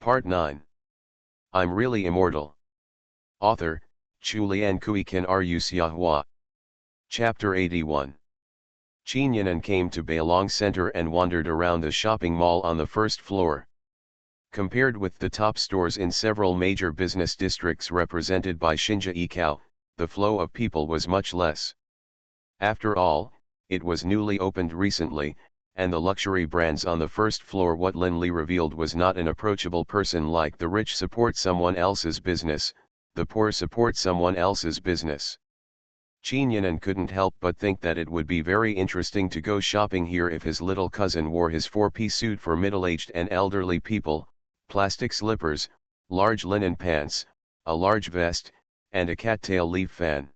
Part 9. I'm Really Immortal. Author, Chulian Kuikan Rusiahua. Chapter 81. Chinyanan came to Bailong Center and wandered around the shopping mall on the first floor. Compared with the top stores in several major business districts represented by Shinja Ikao, the flow of people was much less. After all, it was newly opened recently, and the luxury brands on the first floor. What Lin Li revealed was not an approachable person like the rich support someone else's business, the poor support someone else's business. Chinyanan couldn't help but think that it would be very interesting to go shopping here if his little cousin wore his four-piece suit for middle-aged and elderly people, plastic slippers, large linen pants, a large vest, and a cattail leaf fan.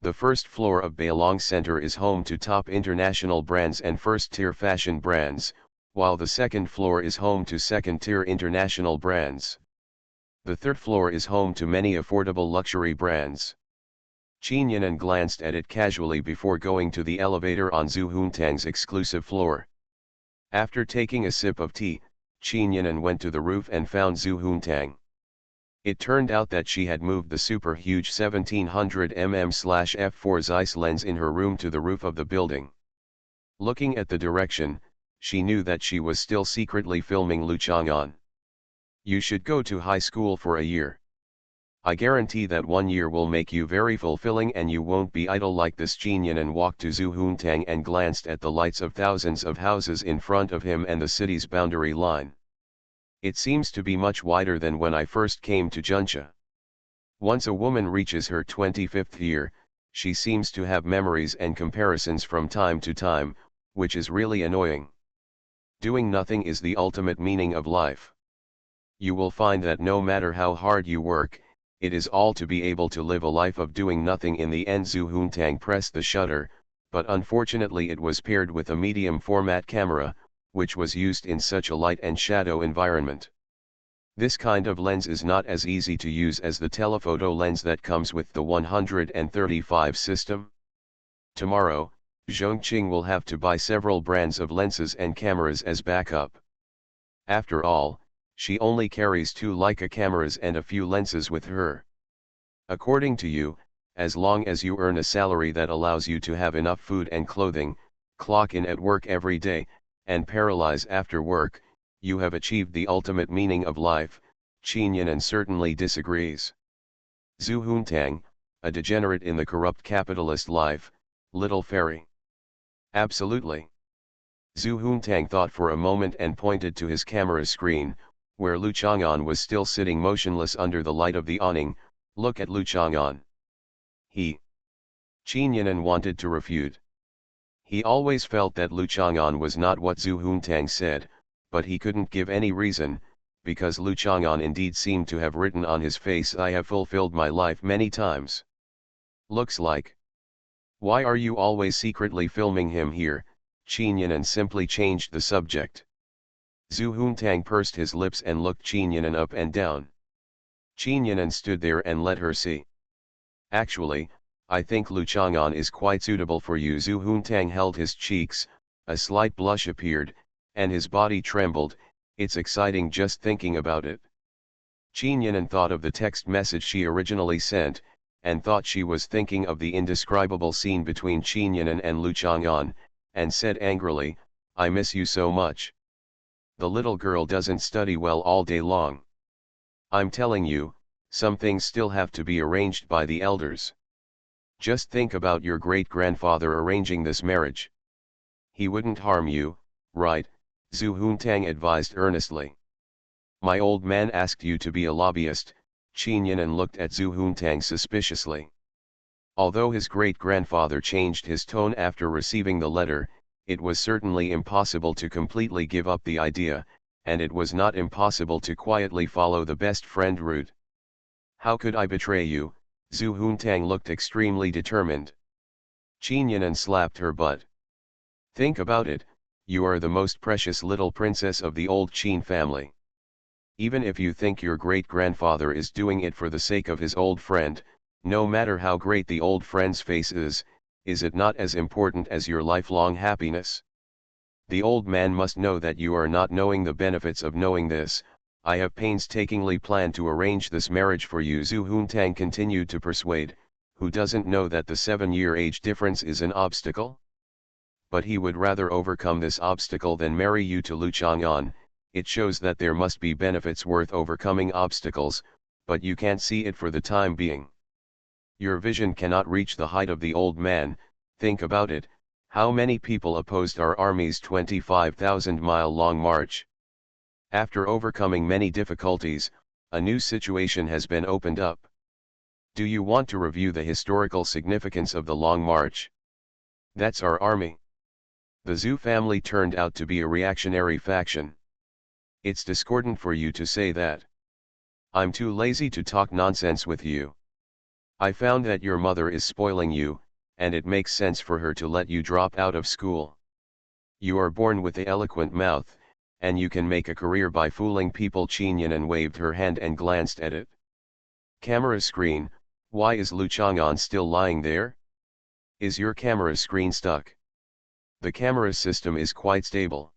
The first floor of Bailong Center is home to top international brands and first-tier fashion brands, while the second floor is home to second-tier international brands. The third floor is home to many affordable luxury brands. Chinyanan glanced at it casually before going to the elevator on Zhu Huntang's exclusive floor. After taking a sip of tea, Chinyanan went to the roof and found Zhu Huntang. It turned out that she had moved the super huge 1700mm/f4 Zeiss lens in her room to the roof of the building. Looking at the direction, she knew that she was still secretly filming Lu Chang'an. You should go to high school for a year. I guarantee that 1 year will make you very fulfilling and you won't be idle like this. Chinyanan walked to Zhu Huntang and glanced at the lights of thousands of houses in front of him and the city's boundary line. It seems to be much wider than when I first came to Junsha. Once a woman reaches her 25th year, she seems to have memories and comparisons from time to time, which is really annoying. Doing nothing is the ultimate meaning of life. You will find that no matter how hard you work, it is all to be able to live a life of doing nothing. In the end, Zhu Huntang pressed the shutter, but unfortunately it was paired with a medium format camera, which was used in such a light and shadow environment. This kind of lens is not as easy to use as the telephoto lens that comes with the 135 system. Tomorrow, Zhongqing will have to buy several brands of lenses and cameras as backup. After all, she only carries 2 Leica cameras and a few lenses with her. According to you, as long as you earn a salary that allows you to have enough food and clothing, clock in at work every day, and paralyze after work, you have achieved the ultimate meaning of life. Chinyanan certainly disagrees. Zhu Huntang, a degenerate in the corrupt capitalist life, little fairy. Absolutely. Zhu Huntang thought for a moment and pointed to his camera screen, where Lu Chang'an was still sitting motionless under the light of the awning. Look at Lu Chang'an. Chinyanan wanted to refute. He always felt that Lu Chang'an was not what Zhu Huntang said, but he couldn't give any reason, because Lu Chang'an indeed seemed to have written on his face, I have fulfilled my life many times. Looks like. Why are you always secretly filming him here? Chinyanan simply changed the subject. Zhu Huntang pursed his lips and looked Chinyanan up and down. Chinyanan stood there and let her see. Actually, I think Lu Chang'an is quite suitable for you. Zhu Huntang held his cheeks, a slight blush appeared, and his body trembled. It's exciting just thinking about it. Chinyanan thought of the text message she originally sent, and thought she was thinking of the indescribable scene between Chinyanan and Lu Chang'an, and said angrily, I miss you so much. The little girl doesn't study well all day long. I'm telling you, some things still have to be arranged by the elders. Just think about your great-grandfather arranging this marriage. He wouldn't harm you, right? Zhu Huntang advised earnestly. My old man asked you to be a lobbyist. Chinyanan looked at Zhu Huntang suspiciously. Although his great-grandfather changed his tone after receiving the letter, it was certainly impossible to completely give up the idea, and it was not impossible to quietly follow the best friend route. How could I betray you? Zhu Huntang looked extremely determined. Chinyanan slapped her butt. Think about it, you are the most precious little princess of the old Qin family. Even if you think your great-grandfather is doing it for the sake of his old friend, no matter how great the old friend's face is it not as important as your lifelong happiness? The old man must know that you are not knowing the benefits of knowing this. I have painstakingly planned to arrange this marriage for you. Zhu Huntang continued to persuade, who doesn't know that the 7-year age difference is an obstacle? But he would rather overcome this obstacle than marry you to Lu Chang'an. It shows that there must be benefits worth overcoming obstacles, but you can't see it for the time being. Your vision cannot reach the height of the old man. Think about it, how many people opposed our army's 25,000-mile-long march? After overcoming many difficulties, a new situation has been opened up. Do you want to review the historical significance of the Long March? That's our army. The Zhu family turned out to be a reactionary faction. It's discordant for you to say that. I'm too lazy to talk nonsense with you. I found that your mother is spoiling you, and it makes sense for her to let you drop out of school. You are born with the eloquent mouth, and you can make a career by fooling people. Qin Yan'an waved her hand and glanced at it. Camera screen, why is Lu Chang'an still lying there? Is your camera screen stuck? The camera system is quite stable.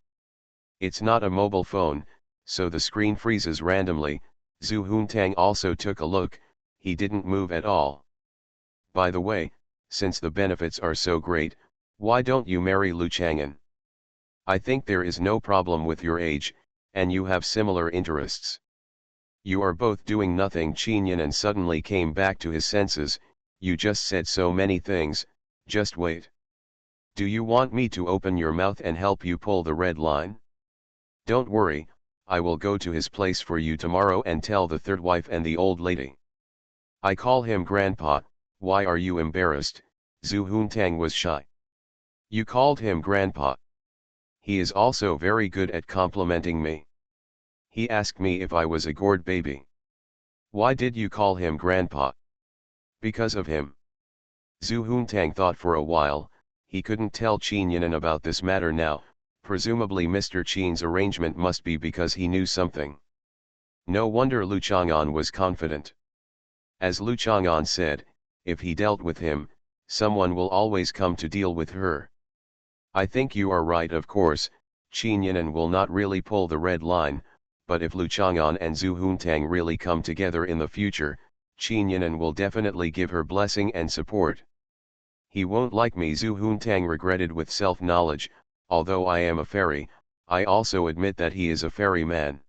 It's not a mobile phone, so the screen freezes randomly. Zhu Huntang also took a look, he didn't move at all. By the way, since the benefits are so great, why don't you marry Lu Chang'an? I think there is no problem with your age, and you have similar interests. You are both doing nothing. Qin Yan'an suddenly came back to his senses. You just said so many things, just wait. Do you want me to open your mouth and help you pull the red line? Don't worry, I will go to his place for you tomorrow and tell the third wife and the old lady. I call him Grandpa. Why are you embarrassed? Zhu Huntang was shy. You called him Grandpa. He is also very good at complimenting me. He asked me if I was a gourd baby. Why did you call him Grandpa? Because of him. Zhu Huntang thought for a while. He couldn't tell Qin Yan'an about this matter now. Presumably Mr. Qin's arrangement must be because he knew something. No wonder Lu Chang'an was confident. As Lu Chang'an said, if he dealt with him, someone will always come to deal with her. I think you are right. Of course, Qin Yan'an will not really pull the red line, but if Lu Chang'an and Zhu Huntang really come together in the future, Qin Yan'an will definitely give her blessing and support. He won't like me. Zhu Huntang regretted with self-knowledge. Although I am a fairy, I also admit that he is a fairy man.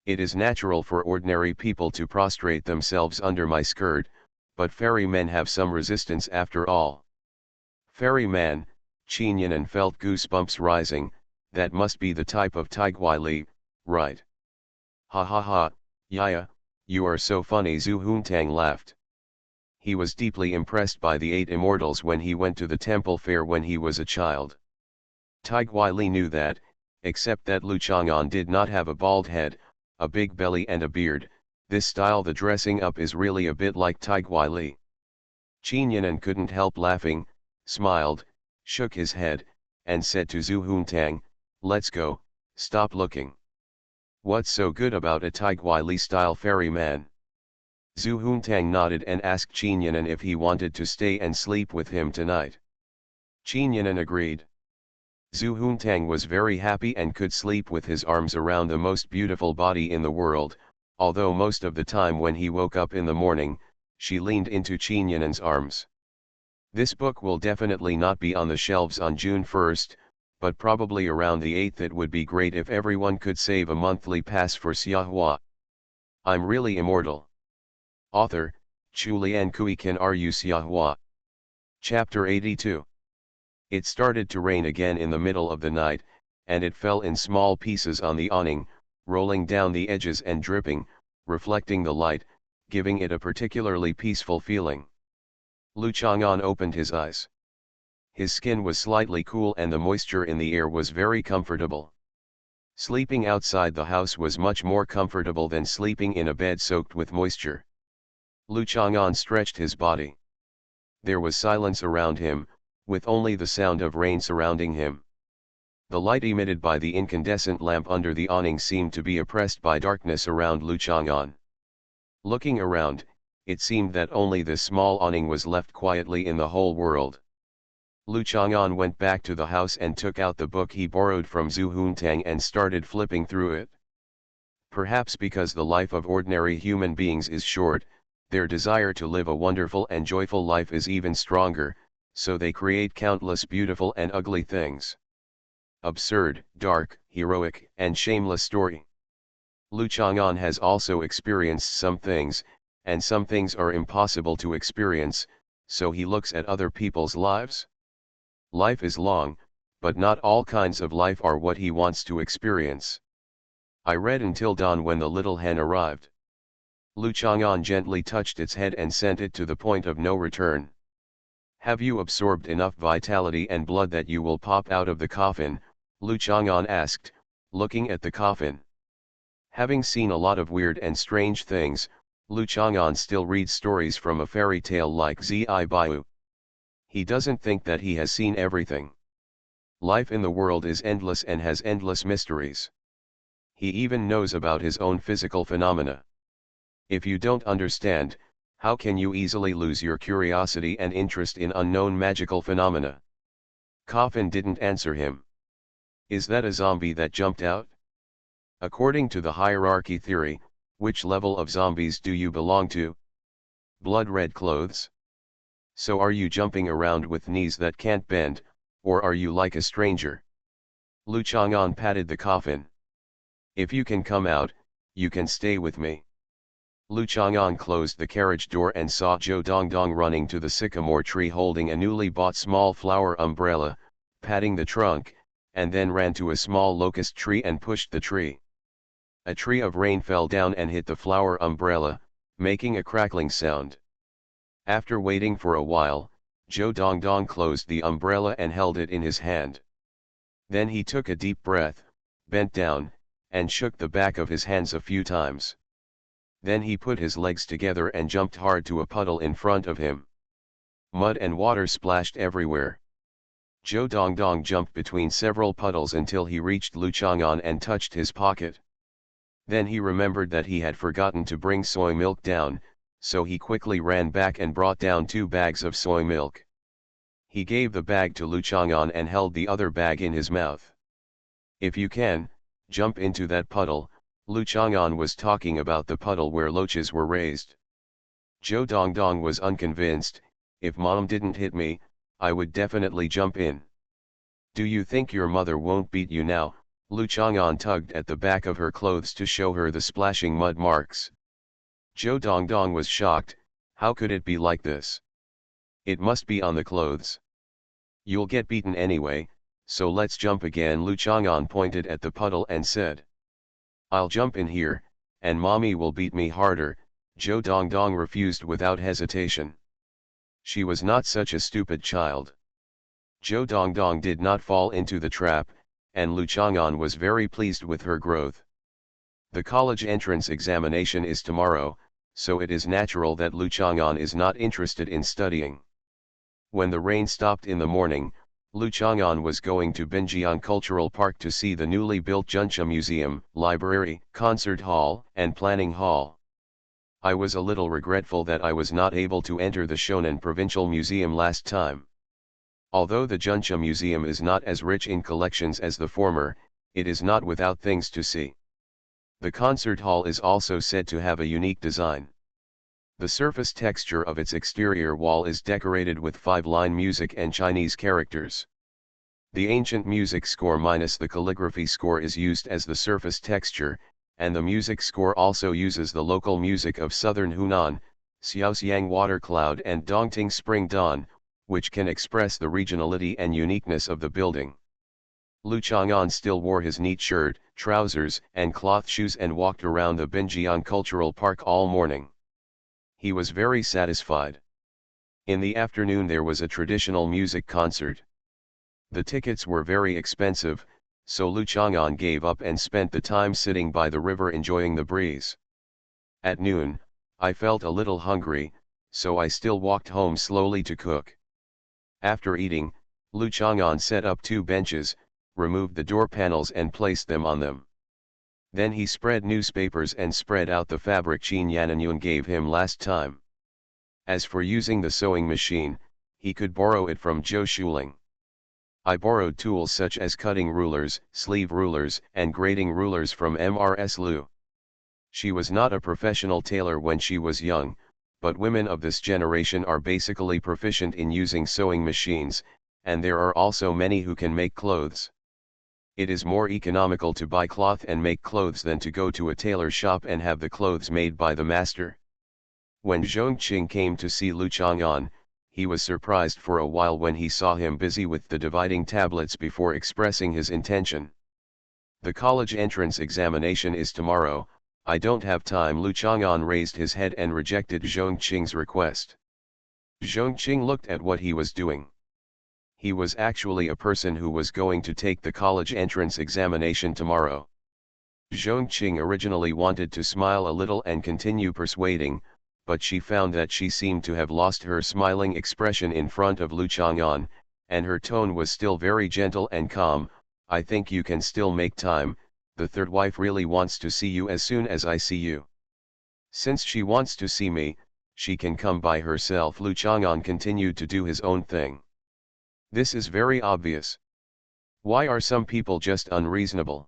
It is natural for ordinary people to prostrate themselves under my skirt, but fairy men have some resistance after all. Fairy man, Qin Yan'an felt goosebumps rising. That must be the type of Taiguai Li, right? Ha ha ha, Yaya, you are so funny. Zhu Huntang laughed. He was deeply impressed by the 8 immortals when he went to the temple fair when he was a child. Taiguai Li knew that, except that Lu Chang'an did not have a bald head, a big belly and a beard. This style, the dressing up, is really a bit like Taiguai Li. Qin Yan'an couldn't help laughing, smiled, shook his head, and said to Zhu Huntang, let's go, stop looking. What's so good about a Taiguai Li style fairy man? Zhu Huntang nodded and asked Qin Yan'an if he wanted to stay and sleep with him tonight. Qin Yan'an agreed. Zhu Huntang was very happy and could sleep with his arms around the most beautiful body in the world, although most of the time when he woke up in the morning, she leaned into Qin Yan'an's arms. This book will definitely not be on the shelves on June 1st, but probably around the 8th. It would be great if everyone could save a monthly pass for Xiahua. I'm really immortal. Author, Chu Lian Kui Kan Ru Xiahua. Chapter 82. It started to rain again in the middle of the night, and it fell in small pieces on the awning, rolling down the edges and dripping, reflecting the light, giving it a particularly peaceful feeling. Lu Chang'an opened his eyes. His skin was slightly cool and the moisture in the air was very comfortable. Sleeping outside the house was much more comfortable than sleeping in a bed soaked with moisture. Lu Chang'an stretched his body. There was silence around him, with only the sound of rain surrounding him. The light emitted by the incandescent lamp under the awning seemed to be oppressed by darkness around Lu Chang'an. Looking around, it seemed that only this small awning was left quietly in the whole world. Lu Chang'an went back to the house and took out the book he borrowed from Zhu Huntang and started flipping through it. Perhaps because the life of ordinary human beings is short, their desire to live a wonderful and joyful life is even stronger, so they create countless beautiful and ugly things. Absurd, dark, heroic, and shameless story. Lu Chang'an has also experienced some things, and some things are impossible to experience, so he looks at other people's lives. Life is long, but not all kinds of life are what he wants to experience. I read until dawn when the little hen arrived. Lu Chang'an gently touched its head and sent it to the point of no return. Have you absorbed enough vitality and blood that you will pop out of the coffin? Lu Chang'an asked, looking at the coffin. Having seen a lot of weird and strange things, Lu Chang'an still reads stories from a fairy tale like Zi Baiyu. He doesn't think that he has seen everything. Life in the world is endless and has endless mysteries. He even knows about his own physical phenomena. If you don't understand, how can you easily lose your curiosity and interest in unknown magical phenomena? Coffin didn't answer him. Is that a zombie that jumped out? According to the hierarchy theory, which level of zombies do you belong to? Blood red clothes? So are you jumping around with knees that can't bend, or are you like a stranger? Lu Chang'an patted the coffin. If you can come out, you can stay with me. Lu Chang'an closed the carriage door and saw Zhou Dongdong running to the sycamore tree holding a newly bought small flower umbrella, patting the trunk, and then ran to a small locust tree and pushed the tree. A tree of rain fell down and hit the flower umbrella, making a crackling sound. After waiting for a while, Zhou Dongdong closed the umbrella and held it in his hand. Then he took a deep breath, bent down, and shook the back of his hands a few times. Then he put his legs together and jumped hard to a puddle in front of him. Mud and water splashed everywhere. Zhou Dongdong jumped between several puddles until he reached Lu Chang'an and touched his pocket. Then he remembered that he had forgotten to bring soy milk down, so he quickly ran back and brought down 2 bags of soy milk. He gave the bag to Lu Chang'an and held the other bag in his mouth. If you can, jump into that puddle. Lu Chang'an was talking about the puddle where loaches were raised. Zhou Dongdong was unconvinced. If mom didn't hit me, I would definitely jump in. Do you think your mother won't beat you now? Lu Chang'an tugged at the back of her clothes to show her the splashing mud marks. Zhou Dongdong was shocked. How could it be like this? It must be on the clothes. You'll get beaten anyway, so let's jump again. Lu Chang'an pointed at the puddle and said. I'll jump in here, and mommy will beat me harder. Zhou Dongdong refused without hesitation. She was not such a stupid child. Zhou Dongdong did not fall into the trap, and Lu Chang'an was very pleased with her growth. The college entrance examination is tomorrow, so it is natural that Lu Chang'an is not interested in studying. When the rain stopped in the morning, Lu Chang'an was going to Binjiang Cultural Park to see the newly built Juncha Museum, library, concert hall, and planning hall. I was a little regretful that I was not able to enter the Shonan Provincial Museum last time. Although the Juncha Museum is not as rich in collections as the former, it is not without things to see. The concert hall is also said to have a unique design. The surface texture of its exterior wall is decorated with 5-line music and Chinese characters. The ancient music score minus the calligraphy score is used as the surface texture, and the music score also uses the local music of southern Hunan, Xiaoxiang Water Cloud and Dongting Spring Dawn, which can express the regionality and uniqueness of the building. Lu Chang'an still wore his neat shirt, trousers, and cloth shoes and walked around the Binjiang Cultural Park all morning. He was very satisfied. In the afternoon there was a traditional music concert. The tickets were very expensive, so Lu Chang'an gave up and spent the time sitting by the river enjoying the breeze. At noon, I felt a little hungry, so I still walked home slowly to cook. After eating, Lu Chang'an set up 2 benches, removed the door panels and placed them on them. Then he spread newspapers and spread out the fabric Qin Yananyun gave him last time. As for using the sewing machine, he could borrow it from Zhou Shuling. I borrowed tools such as cutting rulers, sleeve rulers, and grading rulers from Mrs. Lu. She was not a professional tailor when she was young, but women of this generation are basically proficient in using sewing machines, and there are also many who can make clothes. It is more economical to buy cloth and make clothes than to go to a tailor shop and have the clothes made by the master. When Zhongqing came to see Lu Chang'an, he was surprised for a while when he saw him busy with the dividing tablets before expressing his intention. The college entrance examination is tomorrow, I don't have time. Lu Chang'an raised his head and rejected Zhongqing's request. Zhongqing looked at what he was doing. He was actually a person who was going to take the college entrance examination tomorrow. Zhongqing originally wanted to smile a little and continue persuading, but she found that she seemed to have lost her smiling expression in front of Lu Chang'an, and her tone was still very gentle and calm. I think you can still make time, the third wife really wants to see you as soon as I see you. Since she wants to see me, she can come by herself. Lu Chang'an continued to do his own thing. This is very obvious. Why are some people just unreasonable?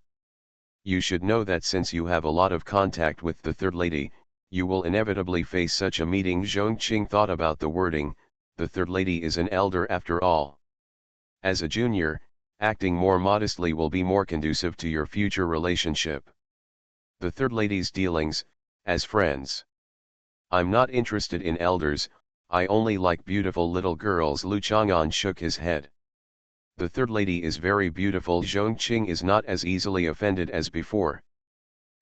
You should know that since you have a lot of contact with the third lady, you will inevitably face such a meeting. Zhongqing thought about the wording, the third lady is an elder after all. As a junior, acting more modestly will be more conducive to your future relationship. The third lady's dealings, as friends. I'm not interested in elders, I only like beautiful little girls. Lu Chang'an shook his head. The third lady is very beautiful. Zhongqing is not as easily offended as before.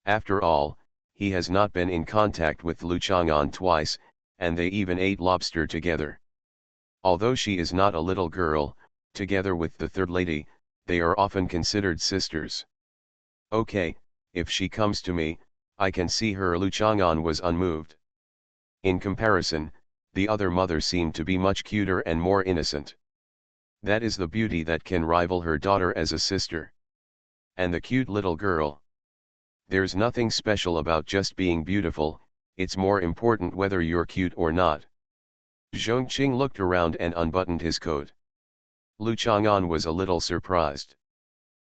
After all, he has not been in contact with Lu Chang'an twice, and they even ate lobster together. Although she is not a little girl, together with the third lady, they are often considered sisters. Okay, if she comes to me, I can see her. Lu Chang'an was unmoved. In comparison, the other mother seemed to be much cuter and more innocent. That is the beauty that can rival her daughter as a sister. And the cute little girl. There's nothing special about just being beautiful, it's more important whether you're cute or not. Zhongqing looked around and unbuttoned his coat. Lu Chang'an was a little surprised.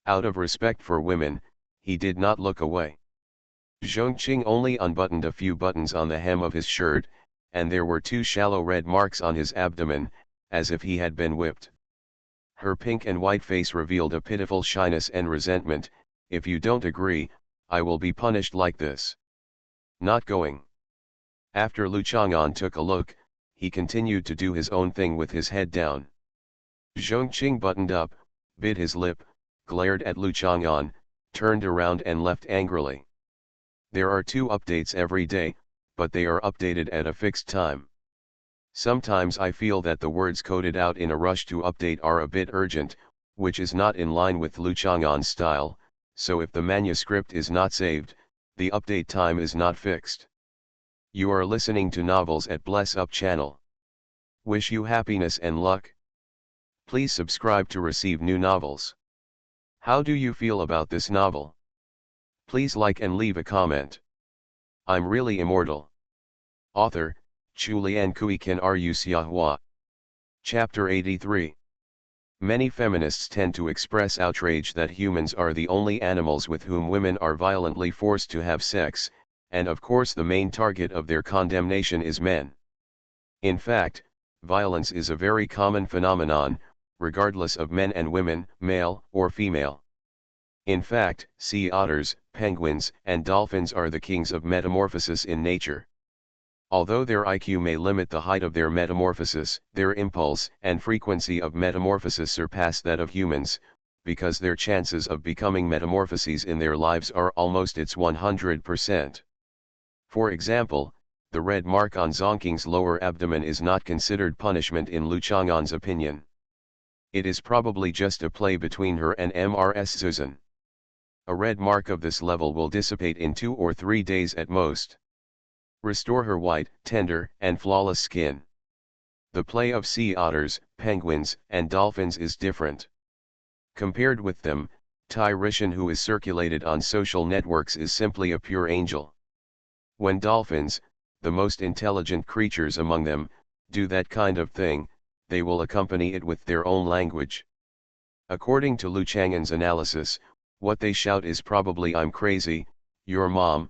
Out of respect for women, he did not look away. Zhongqing only unbuttoned a few buttons on the hem of his shirt, and there were 2 shallow red marks on his abdomen, as if he had been whipped. Her pink and white face revealed a pitiful shyness and resentment. If you don't agree, I will be punished like this. Not going. After Lu Chang'an took a look, he continued to do his own thing with his head down. Zhongqing buttoned up, bit his lip, glared at Lu Chang'an, turned around and left angrily. There are 2 updates every day, but they are updated at a fixed time. Sometimes I feel that the words coded out in a rush to update are a bit urgent, which is not in line with Lu Chang'an's style, so if the manuscript is not saved, the update time is not fixed. You are listening to Novels at Bless Up channel. Wish you happiness and luck. Please subscribe to receive new novels. How do you feel about this novel? Please like and leave a comment. I'm really immortal. Author, Chulian Kuiken Ru Xiahua. Chapter 83. Many feminists tend to express outrage that humans are the only animals with whom women are violently forced to have sex, and of course the main target of their condemnation is men. In fact, violence is a very common phenomenon, regardless of men and women, male or female. In fact, sea otters, penguins, and dolphins are the kings of metamorphosis in nature. Although their IQ may limit the height of their metamorphosis, their impulse and frequency of metamorphosis surpass that of humans, because their chances of becoming metamorphoses in their lives are almost its 100%. For example, the red mark on Zhongqing's lower abdomen is not considered punishment in Lu Chang'an's opinion. It is probably just a play between her and Ms. Susan. A red mark of this level will dissipate in 2 or 3 days at most. Restore her white, tender, and flawless skin. The play of sea otters, penguins, and dolphins is different. Compared with them, Tai Rishan, who is circulated on social networks, is simply a pure angel. When dolphins, the most intelligent creatures among them, do that kind of thing, they will accompany it with their own language. According to Lu Chang'an's analysis, what they shout is probably "I'm crazy, your mom,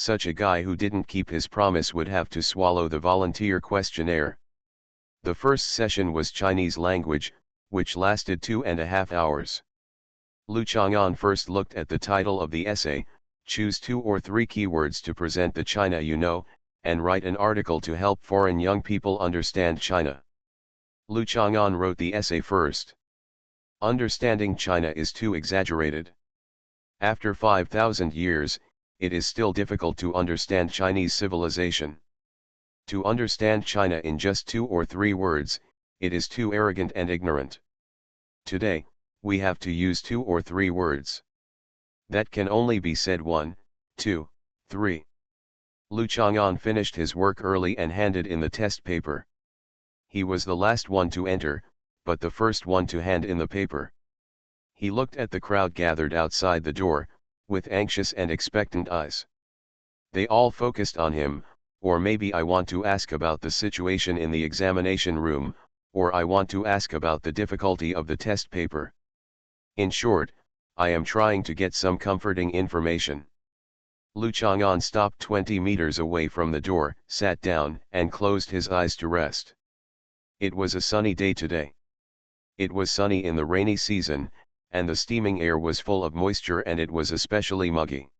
Such a guy who didn't keep his promise would have to swallow the volunteer questionnaire. The first session was Chinese language, which lasted 2.5 hours. Lu Chang'an first looked at the title of the essay, choose 2 or 3 keywords to present the China you know, and write an article to help foreign young people understand China. Lu Chang'an wrote the essay first. Understanding China is too exaggerated. After 5,000 years, it is still difficult to understand Chinese civilization. To understand China in just 2 or 3 words, it is too arrogant and ignorant. Today, we have to use 2 or 3 words. That can only be said 1, 2, 3. Lu Chang'an finished his work early and handed in the test paper. He was the last one to enter, but the first one to hand in the paper. He looked at the crowd gathered outside the door, with anxious and expectant eyes. They all focused on him, or maybe I want to ask about the situation in the examination room, or I want to ask about the difficulty of the test paper. In short, I am trying to get some comforting information. Lu Chang'an stopped 20 meters away from the door, sat down, and closed his eyes to rest. It was a sunny day today. It was sunny in the rainy season, and the steaming air was full of moisture and it was especially muggy.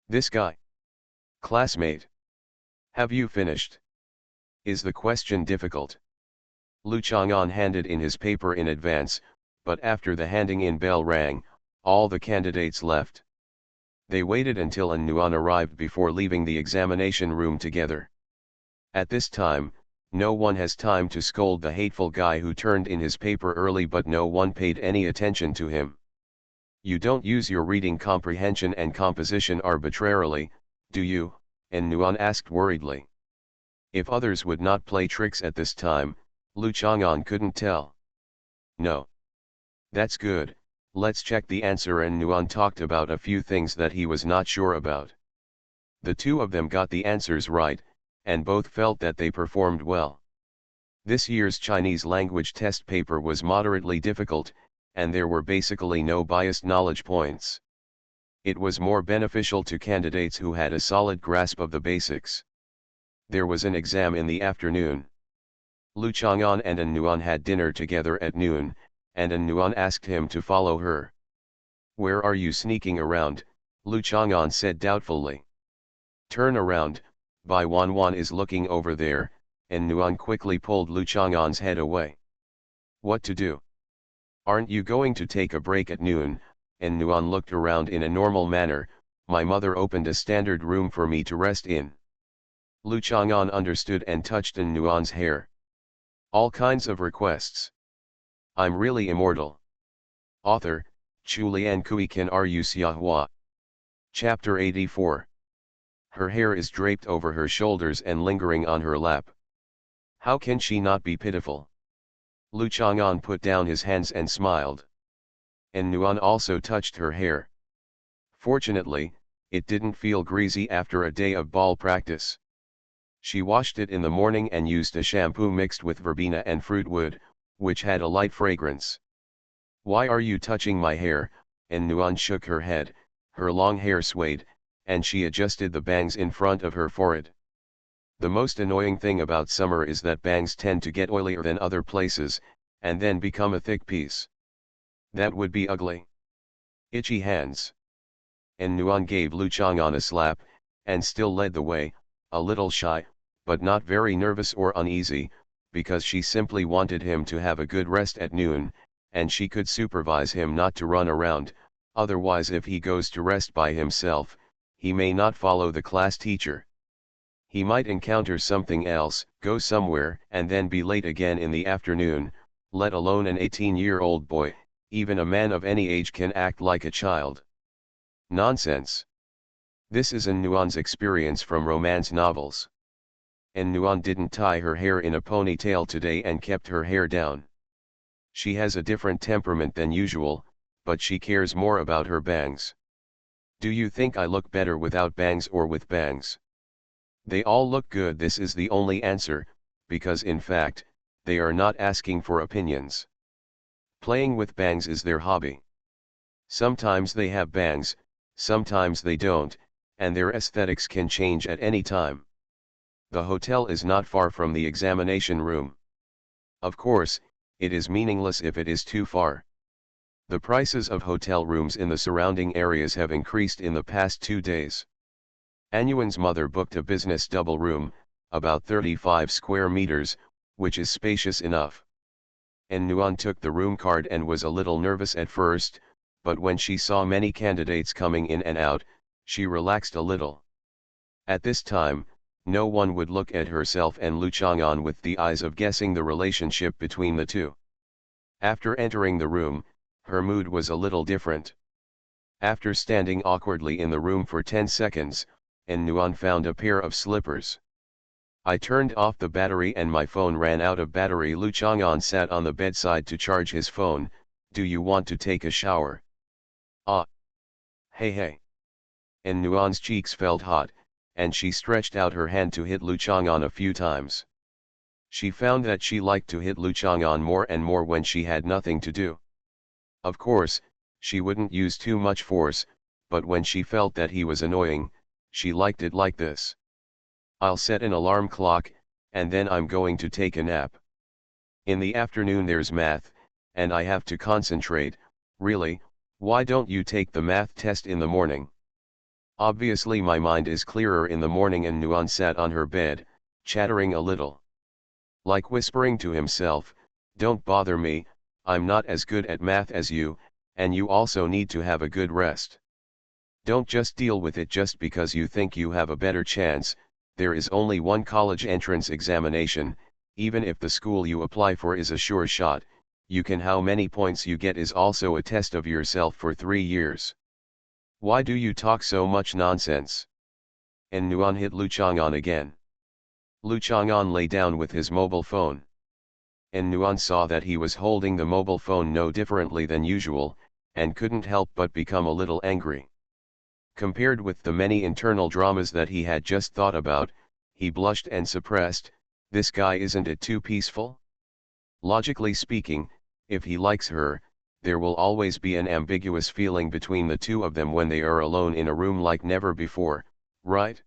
This guy. Classmate. Have you finished? Is the question difficult? Lu Chang'an handed in his paper in advance, but after the handing in bell rang, all the candidates left. They waited until An Nuan arrived before leaving the examination room together. At this time, no one has time to scold the hateful guy who turned in his paper early, but no one paid any attention to him. You don't use your reading comprehension and composition arbitrarily, do you? An Nuan asked worriedly. If others would not play tricks at this time, Lu Chang'an couldn't tell. No. That's good, let's check the answer. An Nuan talked about a few things that he was not sure about. The two of them got the answers right, and both felt that they performed well. This year's Chinese language test paper was moderately difficult, and there were basically no biased knowledge points. It was more beneficial to candidates who had a solid grasp of the basics. There was an exam in the afternoon. Lu Chang'an and An Nuan had dinner together at noon, and An Nuan asked him to follow her. Where are you sneaking around? Lu Chang'an said doubtfully. Turn around, Bai Wanwan is looking over there, and Nuan quickly pulled Lu Chang'an's head away. What to do? Aren't you going to take a break at noon? And Nuan looked around in a normal manner. My mother opened a standard room for me to rest in. Lu Chang'an understood and touched An Nuan's hair. All kinds of requests. I'm really immortal. Author, Chu Lian Kui Kan Ru Xiahua. Chapter 84. Her hair is draped over her shoulders and lingering on her lap. How can she not be pitiful? Lu Chang'an put down his hands and smiled. An Nuan also touched her hair. Fortunately, it didn't feel greasy after a day of ball practice. She washed it in the morning and used a shampoo mixed with verbena and fruit wood, which had a light fragrance. Why are you touching my hair? An Nuan shook her head, her long hair swayed, and she adjusted the bangs in front of her forehead. The most annoying thing about summer is that bangs tend to get oilier than other places, and then become a thick piece. That would be ugly. Itchy hands. An Nuan gave Lu Chang'an a slap, and still led the way, a little shy, but not very nervous or uneasy, because she simply wanted him to have a good rest at noon, and she could supervise him not to run around. Otherwise, if he goes to rest by himself, he may not follow the class teacher. He might encounter something else, go somewhere, and then be late again in the afternoon, let alone an 18-year-old boy. Even a man of any age can act like a child. Nonsense. This is An Nuan's experience from romance novels. An Nuan didn't tie her hair in a ponytail today and kept her hair down. She has a different temperament than usual, but she cares more about her bangs. Do you think I look better without bangs or with bangs? They all look good. This is the only answer, because in fact, they are not asking for opinions. Playing with bangs is their hobby. Sometimes they have bangs, sometimes they don't, and their aesthetics can change at any time. The hotel is not far from the examination room. Of course, it is meaningless if it is too far. The prices of hotel rooms in the surrounding areas have increased in the past 2 days. Anyuan's mother booked a business double room, about 35 square meters, which is spacious enough. Nuan took the room card and was a little nervous at first, but when she saw many candidates coming in and out, she relaxed a little. At this time, no one would look at herself and Lu Chang'an with the eyes of guessing the relationship between the two. After entering the room, her mood was a little different. After standing awkwardly in the room for 10 seconds, Nuan found a pair of slippers. I turned off the battery and my phone ran out of battery. Lu Chang'an sat on the bedside to charge his phone. Do you want to take a shower? Ah. Hey. Nuan's cheeks felt hot, and she stretched out her hand to hit Lu Chang'an a few times. She found that she liked to hit Lu Chang'an more and more when she had nothing to do. Of course, she wouldn't use too much force, but when she felt that he was annoying, she liked it like this. I'll set an alarm clock, and then I'm going to take a nap. In the afternoon there's math, and I have to concentrate. Really, why don't you take the math test in the morning? Obviously my mind is clearer in the morning. And Nuan sat on her bed, chattering a little. Like whispering to himself, don't bother me, I'm not as good at math as you, and you also need to have a good rest. Don't just deal with it just because you think you have a better chance. There is only one college entrance examination, even if the school you apply for is a sure shot, how many points you get is also a test of yourself for 3 years. Why do you talk so much nonsense? Nuan hit Lu Chang'an again. Lu Chang'an lay down with his mobile phone. Nuan saw that he was holding the mobile phone no differently than usual, and couldn't help but become a little angry. Compared with the many internal dramas that he had just thought about, he blushed and suppressed. This guy, isn't it too peaceful? Logically speaking, if he likes her, there will always be an ambiguous feeling between the two of them when they are alone in a room like never before, right?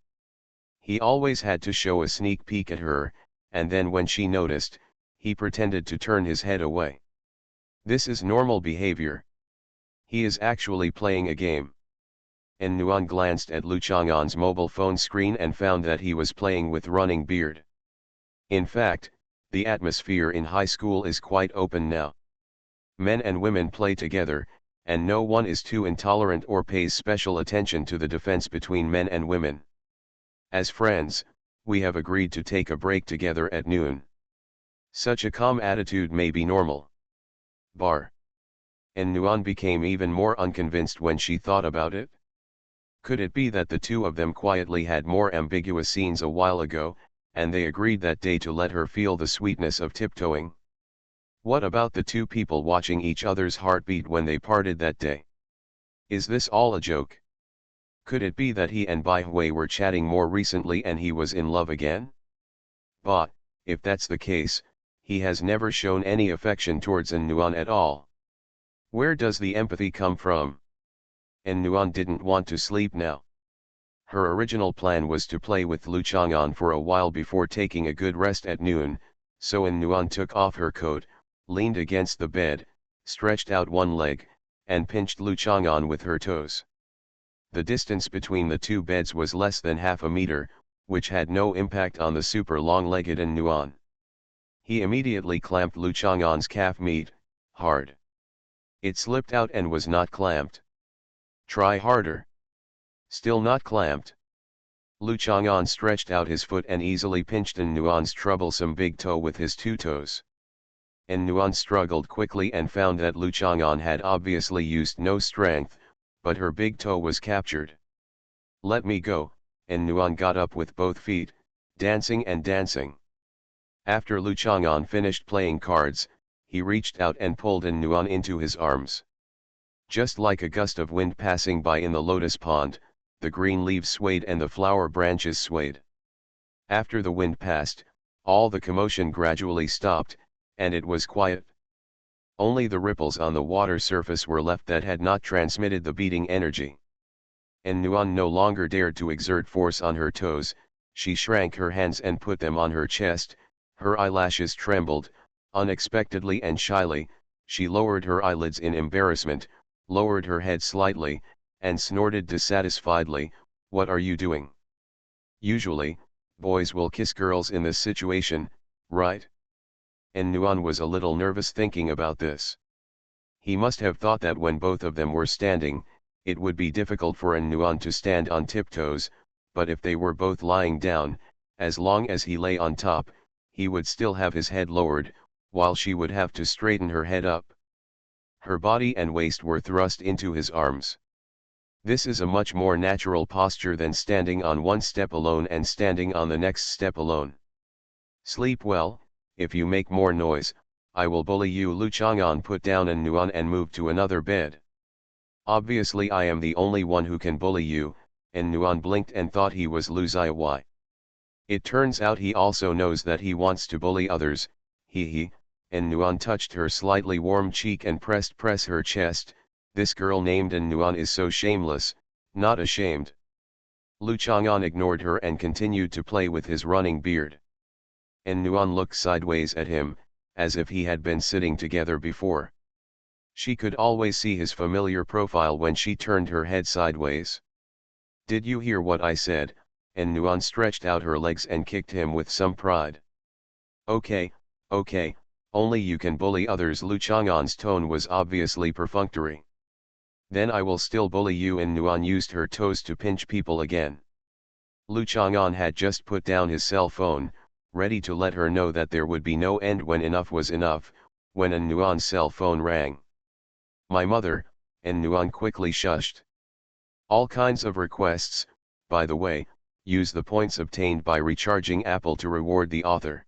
He always had to show a sneak peek at her, and then when she noticed, he pretended to turn his head away. This is normal behavior. He is actually playing a game. Nuan glanced at Lu Chang'an's mobile phone screen and found that he was playing with running beard. In fact, the atmosphere in high school is quite open now. Men and women play together, and no one is too intolerant or pays special attention to the difference between men and women. As friends, we have agreed to take a break together at noon. Such a calm attitude may be normal. Nuan became even more unconvinced when she thought about it. Could it be that the two of them quietly had more ambiguous scenes a while ago, and they agreed that day to let her feel the sweetness of tiptoeing? What about the two people watching each other's heartbeat when they parted that day? Is this all a joke? Could it be that he and Bai Hui were chatting more recently and he was in love again? But, if that's the case, he has never shown any affection towards Nuan at all. Where does the empathy come from? Nuan didn't want to sleep now. Her original plan was to play with Lu Chang'an for a while before taking a good rest at noon, so Nuan took off her coat, leaned against the bed, stretched out one leg, and pinched Lu Chang'an with her toes. The distance between the two beds was less than half a meter, which had no impact on the super long-legged Nuan. He immediately clamped Lu Chang'an's calf meat, hard. It slipped out and was not clamped. Try harder. Still not clamped. Lu Chang'an stretched out his foot and easily pinched Nuan's troublesome big toe with his two toes. Nuan struggled quickly and found that Lu Chang'an had obviously used no strength, but her big toe was captured. Let me go, Nuan got up with both feet, dancing and dancing. After Lu Chang'an finished playing cards, he reached out and pulled Nuan into his arms. Just like a gust of wind passing by in the lotus pond, the green leaves swayed and the flower branches swayed. After the wind passed, all the commotion gradually stopped, and it was quiet. Only the ripples on the water surface were left that had not transmitted the beating energy. and Nuan no longer dared to exert force on her toes. She shrank her hands and put them on her chest, her eyelashes trembled, unexpectedly and shyly, she lowered her eyelids in embarrassment, lowered her head slightly, and snorted dissatisfiedly, "What are you doing?" Usually, boys will kiss girls in this situation, right? And Nuan was a little nervous thinking about this. He must have thought that when both of them were standing, it would be difficult for Nuan to stand on tiptoes, but if they were both lying down, as long as he lay on top, he would still have his head lowered, while she would have to straighten her head up. Her body and waist were thrust into his arms. This is a much more natural posture than standing on one step alone and standing on the next step alone. "Sleep well. If you make more noise, I will bully you." Lu Chang'an put down Nuan and moved to another bed. "Obviously I am the only one who can bully you," and Nuan blinked and thought he was Lu Ziyi. It turns out he also knows that he wants to bully others, he, and Nuan touched her slightly warm cheek and press her chest. This girl named Nuan is so shameless, not ashamed. Lu Chang'an ignored her and continued to play with his running beard. And Nuan looked sideways at him, as if he had been sitting together before. She could always see his familiar profile when she turned her head sideways. "Did you hear what I said?" And Nuan stretched out her legs and kicked him with some pride. Okay, only you can bully others." Lu Chang'an's tone was obviously perfunctory. "Then I will still bully you." And Nuan used her toes to pinch people again. Lu Chang'an had just put down his cell phone, ready to let her know that there would be no end when enough was enough, when Nuan's cell phone rang. "My mother," and Nuan quickly shushed. "All kinds of requests, by the way. Use the points obtained by recharging Apple to reward the author."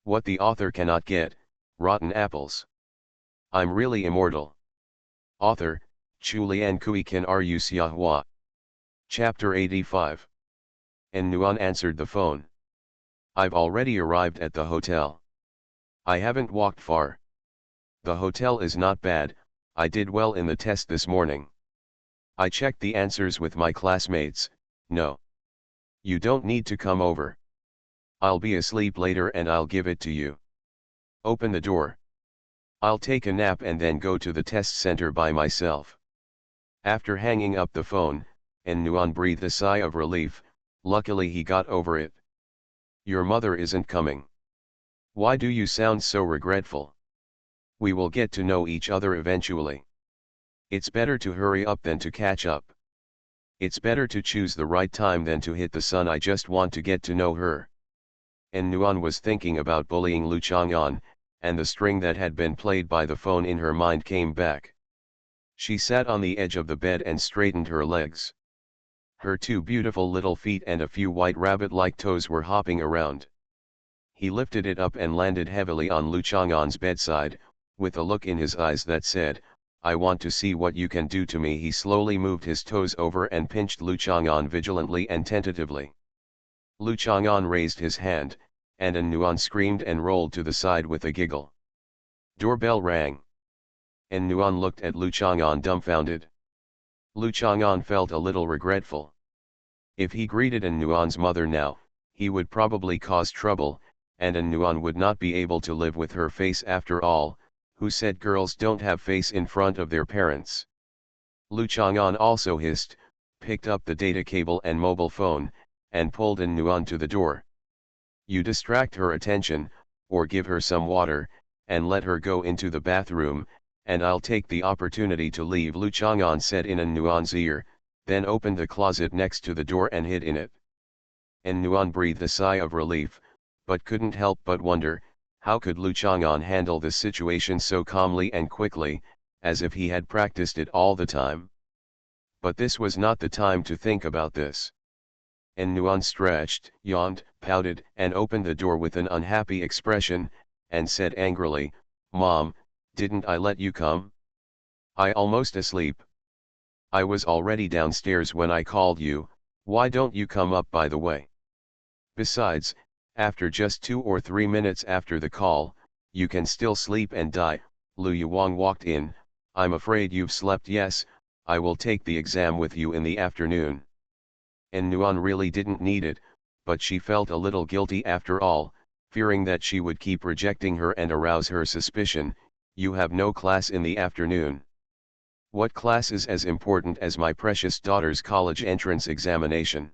"What the author cannot get, rotten apples. I'm really immortal." Author, Chulian Kui Kan Ru Xiahua. Chapter 85. And Nuan answered the phone. "I've already arrived at the hotel. I haven't walked far. The hotel is not bad. I did well in the test this morning. I checked the answers with my classmates." "No. You don't need to come over. I'll be asleep later and I'll give it to you. Open the door. I'll take a nap and then go to the test center by myself." After hanging up the phone, and Nuan breathed a sigh of relief. Luckily he got over it. "Your mother isn't coming. Why do you sound so regretful? We will get to know each other eventually. It's better to hurry up than to catch up. It's better to choose the right time than to hit the sun. I just want to get to know her." And Nuan was thinking about bullying Lu Chang'an, and the string that had been played by the phone in her mind came back. She sat on the edge of the bed and straightened her legs. Her two beautiful little feet and a few white rabbit-like toes were hopping around. He lifted it up and landed heavily on Lu Chang'an's bedside, with a look in his eyes that said, "I want to see what you can do to me." He slowly moved his toes over and pinched Lu Chang'an vigilantly and tentatively. Lu Chang'an raised his hand, and Nuan screamed and rolled to the side with a giggle. Doorbell rang. And Nuan looked at Lu Chang'an dumbfounded. Lu Chang'an felt a little regretful. If he greeted Nuan's mother now, he would probably cause trouble, and Nuan would not be able to live with her face after all. Who said girls don't have face in front of their parents? Lu Chang'an also hissed, picked up the data cable and mobile phone, and pulled Nuan to the door. "You distract her attention, or give her some water, and let her go into the bathroom, and I'll take the opportunity to leave." Lu Chang'an said in Nuan's ear, then opened the closet next to the door and hid in it. And Nuan breathed a sigh of relief, but couldn't help but wonder, how could Lu Chang'an handle the situation so calmly and quickly, as if he had practiced it all the time? But this was not the time to think about this. And Nuan stretched, yawned, pouted, and opened the door with an unhappy expression, and said angrily, "Mom, didn't I let you come? I almost asleep. I was already downstairs when I called you. Why don't you come up by the way? Besides, after just 2 or 3 minutes after the call, you can still sleep and die." Lu Yuang walked in. "I'm afraid you've slept." "Yes, I will take the exam with you in the afternoon. And Nuan really didn't need it, but she felt a little guilty after all, fearing that she would keep rejecting her and arouse her suspicion. You have no class in the afternoon. What class is as important as my precious daughter's college entrance examination?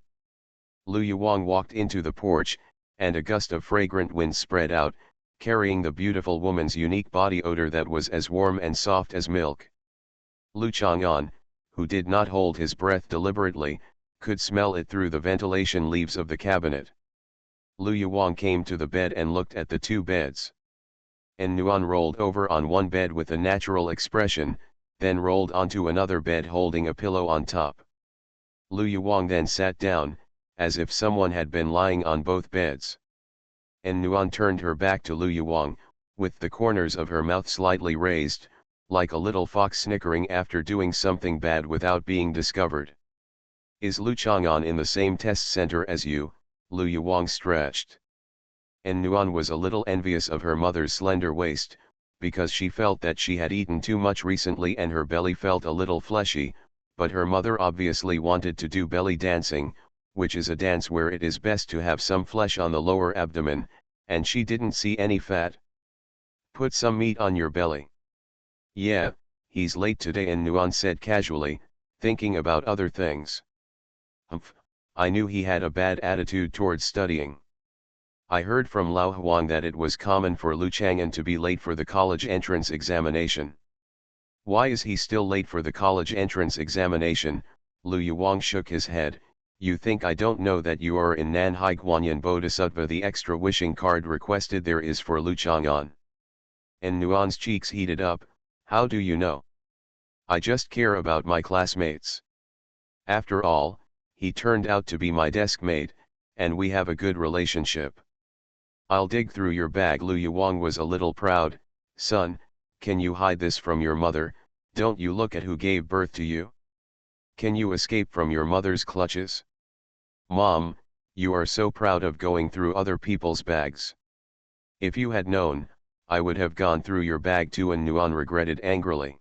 Lu Yuwang walked into the porch, and a gust of fragrant wind spread out, carrying the beautiful woman's unique body odor that was as warm and soft as milk. Lu Chang'an, who did not hold his breath deliberately, could smell it through the ventilation leaves of the cabinet. Lu Yuwang came to the bed and looked at the two beds. And Nuan rolled over on one bed with a natural expression, then rolled onto another bed holding a pillow on top. Lu Yuwang then sat down, as if someone had been lying on both beds. And Nuan turned her back to Lu Yuwang, with the corners of her mouth slightly raised, like a little fox snickering after doing something bad without being discovered. Is Lu Chang'an in the same test center as you? Lu Yuwang stretched. And Nuan was a little envious of her mother's slender waist, because she felt that she had eaten too much recently and her belly felt a little fleshy, but her mother obviously wanted to do belly dancing, which is a dance where it is best to have some flesh on the lower abdomen, and she didn't see any fat. Put some meat on your belly. Yeah, he's late today, and Nuan said casually, thinking about other things. Humph, I knew he had a bad attitude towards studying. I heard from Lao Huang that it was common for Lu Chang'an to be late for the college entrance examination. Why is he still late for the college entrance examination? Lu Yuwang shook his head. You think I don't know that you are in Nanhai Guanyin Bodhisattva? The extra wishing card requested there is for Lu Chang'an. And Nuan's cheeks heated up. How do you know? I just care about my classmates. After all, he turned out to be my desk mate, and we have a good relationship. I'll dig through your bag. Lu Yuwang was a little proud. Son, can you hide this from your mother? Don't you look at who gave birth to you? Can you escape from your mother's clutches? Mom, you are so proud of going through other people's bags. If you had known, I would have gone through your bag too. And Nuan regretted angrily.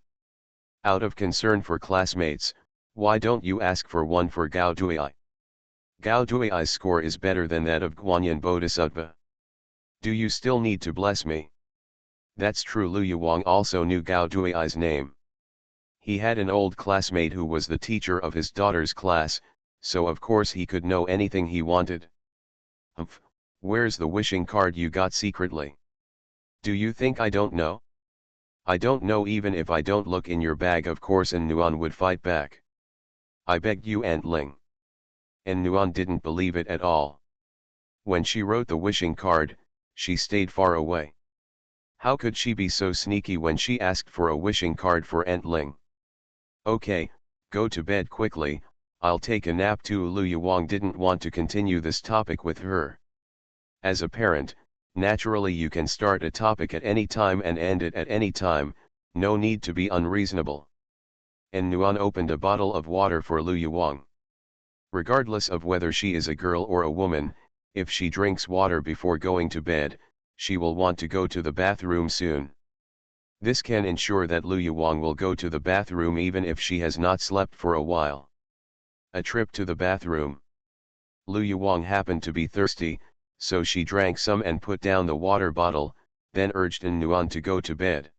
Out of concern for classmates, why don't you ask for one for Gao Duiai? Gao Duiai's score is better than that of Guanyin Bodhisattva. Do you still need to bless me? That's true. Lu Yuwang also knew Gao Duiai's name. He had an old classmate who was the teacher of his daughter's class, so of course he could know anything he wanted. Humph, where's the wishing card you got secretly? Do you think I don't know? I don't know even if I don't look in your bag, of course. And Nuan would fight back. I begged you, Aunt Ling. And Nuan didn't believe it at all. When she wrote the wishing card, she stayed far away. How could she be so sneaky when she asked for a wishing card for Aunt Ling? Okay, go to bed quickly, I'll take a nap too. Lu Yuwang didn't want to continue this topic with her. As a parent, naturally you can start a topic at any time and end it at any time, no need to be unreasonable. And Nuan opened a bottle of water for Lu Yuwang. Regardless of whether she is a girl or a woman, if she drinks water before going to bed, she will want to go to the bathroom soon. This can ensure that Lu Yuwang will go to the bathroom even if she has not slept for a while. A trip to the bathroom. Lu Yuwang happened to be thirsty, so she drank some and put down the water bottle, then urged Nuan to go to bed.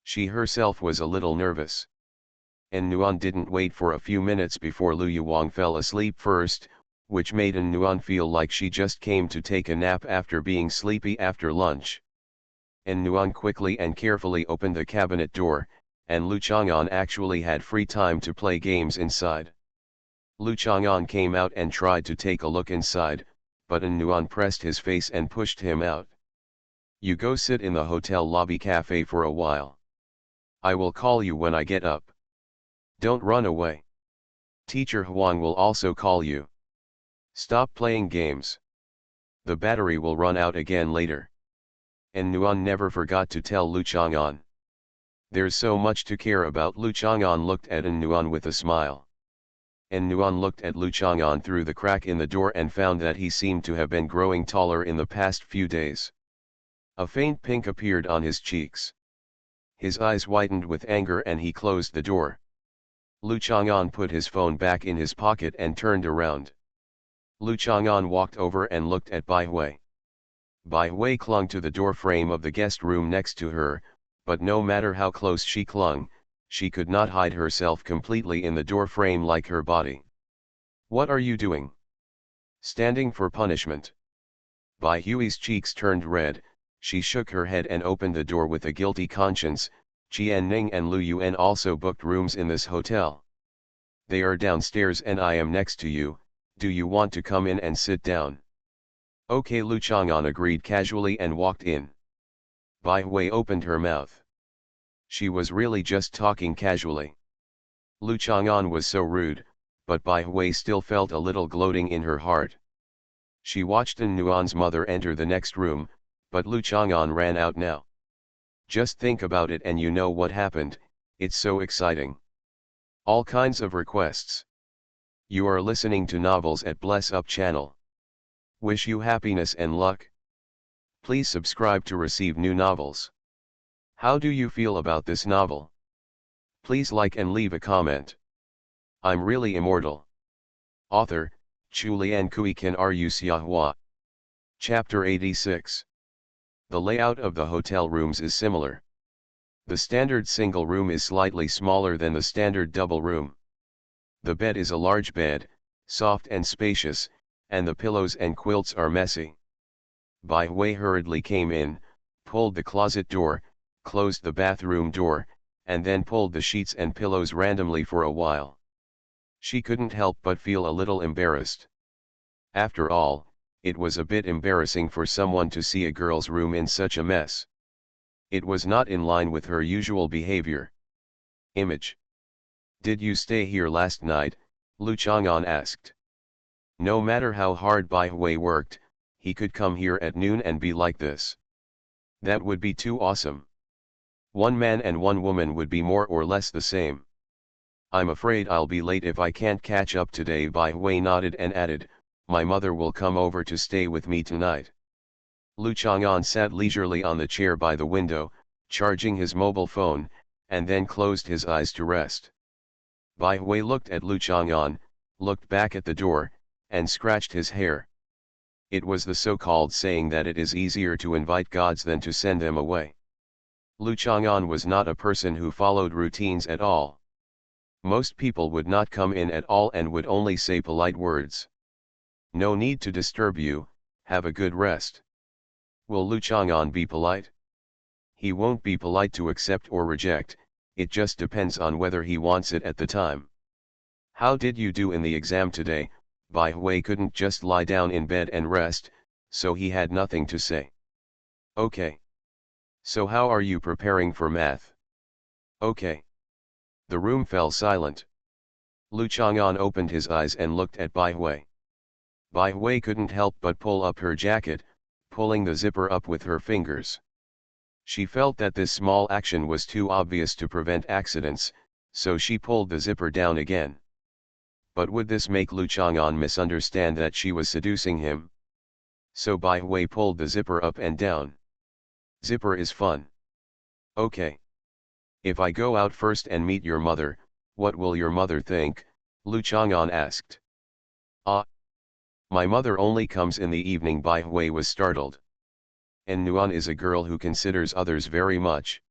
She herself was a little nervous. And Nuan didn't wait for a few minutes before Lu Yuwang fell asleep first, which made Nuan feel like she just came to take a nap after being sleepy after lunch. And Nuan quickly and carefully opened the cabinet door, and Lu Chang'an actually had free time to play games inside. Lu Chang'an came out and tried to take a look inside, but Nuan pressed his face and pushed him out. You go sit in the hotel lobby cafe for a while. I will call you when I get up. Don't run away. Teacher Huang will also call you. Stop playing games. The battery will run out again later. And Nuan never forgot to tell Lu Chang'an. There's so much to care about. Lu Chang'an looked at Nuan with a smile. And Nuan looked at Lu Chang'an through the crack in the door and found that he seemed to have been growing taller in the past few days. A faint pink appeared on his cheeks. His eyes widened with anger and he closed the door. Lu Chang'an put his phone back in his pocket and turned around. Lu Chang'an walked over and looked at Bai Hui. Bai Hui clung to the door frame of the guest room next to her, but no matter how close she clung, she could not hide herself completely in the door frame like her body. "What are you doing? Standing for punishment." Bai Hui's cheeks turned red, she shook her head and opened the door with a guilty conscience. Qian Ning and Lu Yuan also booked rooms in this hotel. "They are downstairs and I am next to you, do you want to come in and sit down?" "Okay." Lu Chang'an agreed casually and walked in. Bai Hui opened her mouth. She was really just talking casually. Lu Chang'an was so rude, but Bai Hui still felt a little gloating in her heart. She watched An Nuan's mother enter the next room, but Lu Chang'an ran out now. Just think about it and you know what happened, it's so exciting. All kinds of requests. You are listening to Novels at Bless Up channel. Wish you happiness and luck. Please subscribe to receive new novels. How do you feel about this novel? Please like and leave a comment. I'm really immortal. Author, Chulian Kuikan Ru Xiahua. Chapter 86. The layout of the hotel rooms is similar. The standard single room is slightly smaller than the standard double room. The bed is a large bed, soft and spacious, and the pillows and quilts are messy. Bai Hui hurriedly came in, pulled the closet door, closed the bathroom door, and then pulled the sheets and pillows randomly for a while. She couldn't help but feel a little embarrassed. After all, it was a bit embarrassing for someone to see a girl's room in such a mess. It was not in line with her usual behavior. Image. "Did you stay here last night?" Lu Chang'an asked. No matter how hard Bai Hui worked, he could come here at noon and be like this. That would be too awesome. One man and one woman would be more or less the same. "I'm afraid I'll be late if I can't catch up today." Bai Hui nodded and added, "My mother will come over to stay with me tonight." Lu Chang'an sat leisurely on the chair by the window, charging his mobile phone, and then closed his eyes to rest. Bai Hui looked at Lu Chang'an, looked back at the door, and scratched his hair. It was the so-called saying that it is easier to invite gods than to send them away. Lu Chang'an was not a person who followed routines at all. Most people would not come in at all and would only say polite words. "No need to disturb you, have a good rest." Will Lu Chang'an be polite? He won't be polite to accept or reject, it just depends on whether he wants it at the time. "How did you do in the exam today?" Bai Hui couldn't just lie down in bed and rest, so he had nothing to say. "Okay. So how are you preparing for math?" "Okay." The room fell silent. Lu Chang'an opened his eyes and looked at Bai Hui. Bai Hui couldn't help but pull up her jacket, pulling the zipper up with her fingers. She felt that this small action was too obvious to prevent accidents, so she pulled the zipper down again. But would this make Lu Chang'an misunderstand that she was seducing him? So Bai Hui pulled the zipper up and down. "Zipper is fun." "Okay. If I go out first and meet your mother, what will your mother think?" Lu Chang'an asked. "Ah. My mother only comes in the evening." Bai Hui was startled. "And Nuan is a girl who considers others very much.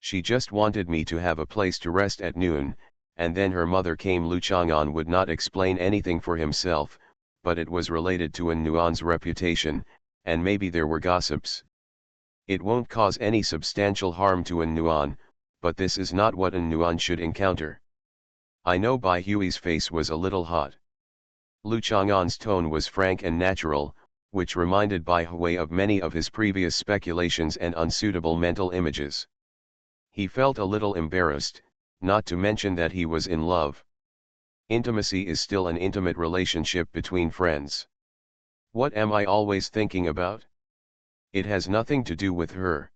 She just wanted me to have a place to rest at noon, and then her mother came." Lu Chang'an would not explain anything for himself, but it was related to An Nuan's reputation, and maybe there were gossips. It won't cause any substantial harm to An Nuan, but this is not what An Nuan should encounter. "I know." Bai Hui's face was a little hot. Lu Chang'an's tone was frank and natural, which reminded Bai Hui of many of his previous speculations and unsuitable mental images. He felt a little embarrassed, not to mention that he was in love. Intimacy is still an intimate relationship between friends. "What am I always thinking about?" "It has nothing to do with her."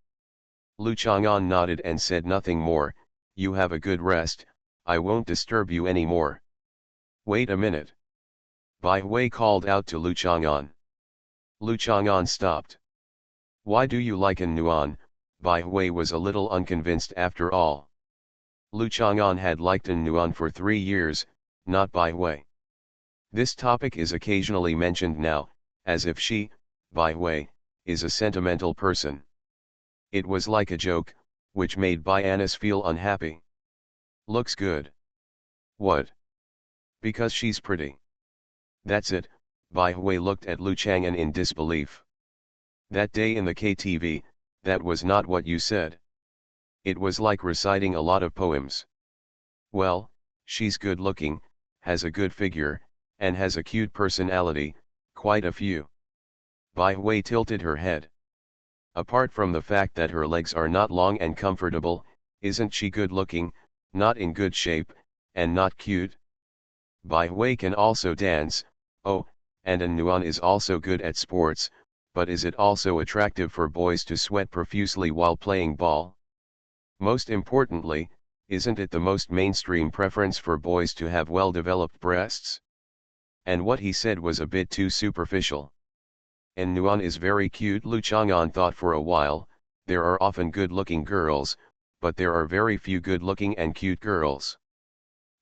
Lu Chang'an nodded and said nothing more. "You have a good rest, I won't disturb you anymore." "Wait a minute." Bai Hui called out to Lu Chang'an. Lu Chang'an stopped. "Why do you like An Nuan?" Bai Hui was a little unconvinced after all. Lu Chang'an had liked An Nuan for 3 years, not Bai Hui. This topic is occasionally mentioned now, as if she, Bai Hui, is a sentimental person. It was like a joke, which made Bai Anis feel unhappy. Looks good. What? Because she's pretty. That's it. Bai Hui looked at Lu Chang'an in disbelief. That day in the KTV, that was not what you said. It was like reciting a lot of poems. Well, she's good looking, has a good figure, and has a cute personality, quite a few. Bai Hui tilted her head. Apart from the fact that her legs are not long and comfortable, isn't she good looking, not in good shape, and not cute? Bai Hui can also dance, oh, and An Nuan is also good at sports, but is it also attractive for boys to sweat profusely while playing ball? Most importantly, isn't it the most mainstream preference for boys to have well-developed breasts? And what he said was a bit too superficial. An Nuan is very cute. Lu Chang'an thought for a while. There are often good-looking girls, but there are very few good-looking and cute girls.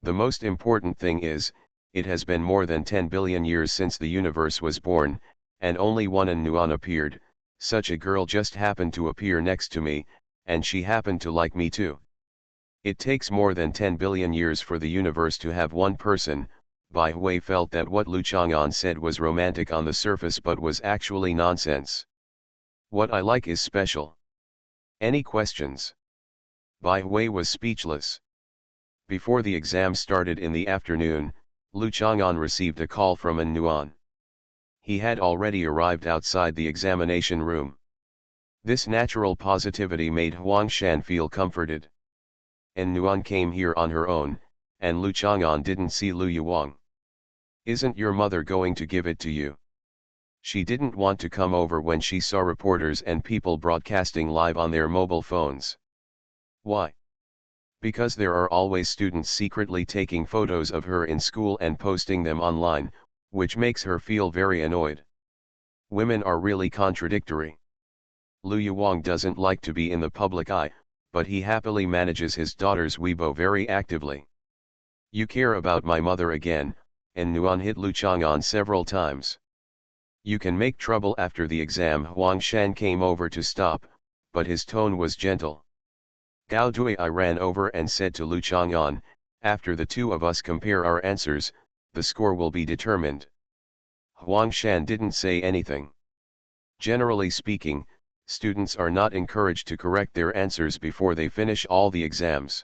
The most important thing is, it has been more than 10 billion years since the universe was born, and only one An Nuan appeared. Such a girl just happened to appear next to me, and she happened to like me too. It takes more than 10 billion years for the universe to have one person. Bai Hui felt that what Lu Chang'an said was romantic on the surface but was actually nonsense. What I like is special. Any questions? Bai Hui was speechless. Before the exam started in the afternoon, Lu Chang'an received a call from An Nuan. He had already arrived outside the examination room. This natural positivity made Huang Shan feel comforted. An Nuan came here on her own, and Lu Chang'an didn't see Lu Yuang. Isn't your mother going to give it to you? She didn't want to come over when she saw reporters and people broadcasting live on their mobile phones. Why? Because there are always students secretly taking photos of her in school and posting them online, which makes her feel very annoyed. Women are really contradictory. Lu Yuang doesn't like to be in the public eye, but he happily manages his daughter's Weibo very actively. You care about my mother again, and Nuan hit Lu Chang'an several times. You can make trouble after the exam. Huang Shan came over to stop, but his tone was gentle. Gao Dui ran over and said to Lu Chang'an, after the two of us compare our answers, the score will be determined. Huang Shan didn't say anything. Generally speaking, students are not encouraged to correct their answers before they finish all the exams.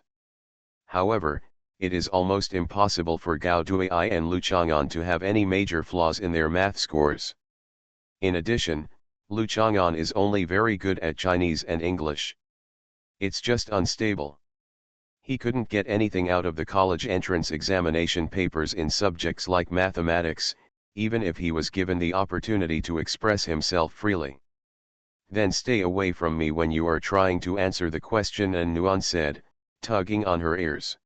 However, it is almost impossible for Gao Dui and Lu Chang'an to have any major flaws in their math scores. In addition, Lu Chang'an is only very good at Chinese and English. It's just unstable. He couldn't get anything out of the college entrance examination papers in subjects like mathematics, even if he was given the opportunity to express himself freely. Then stay away from me when you are trying to answer the question, An Nuan said, tugging on her ears.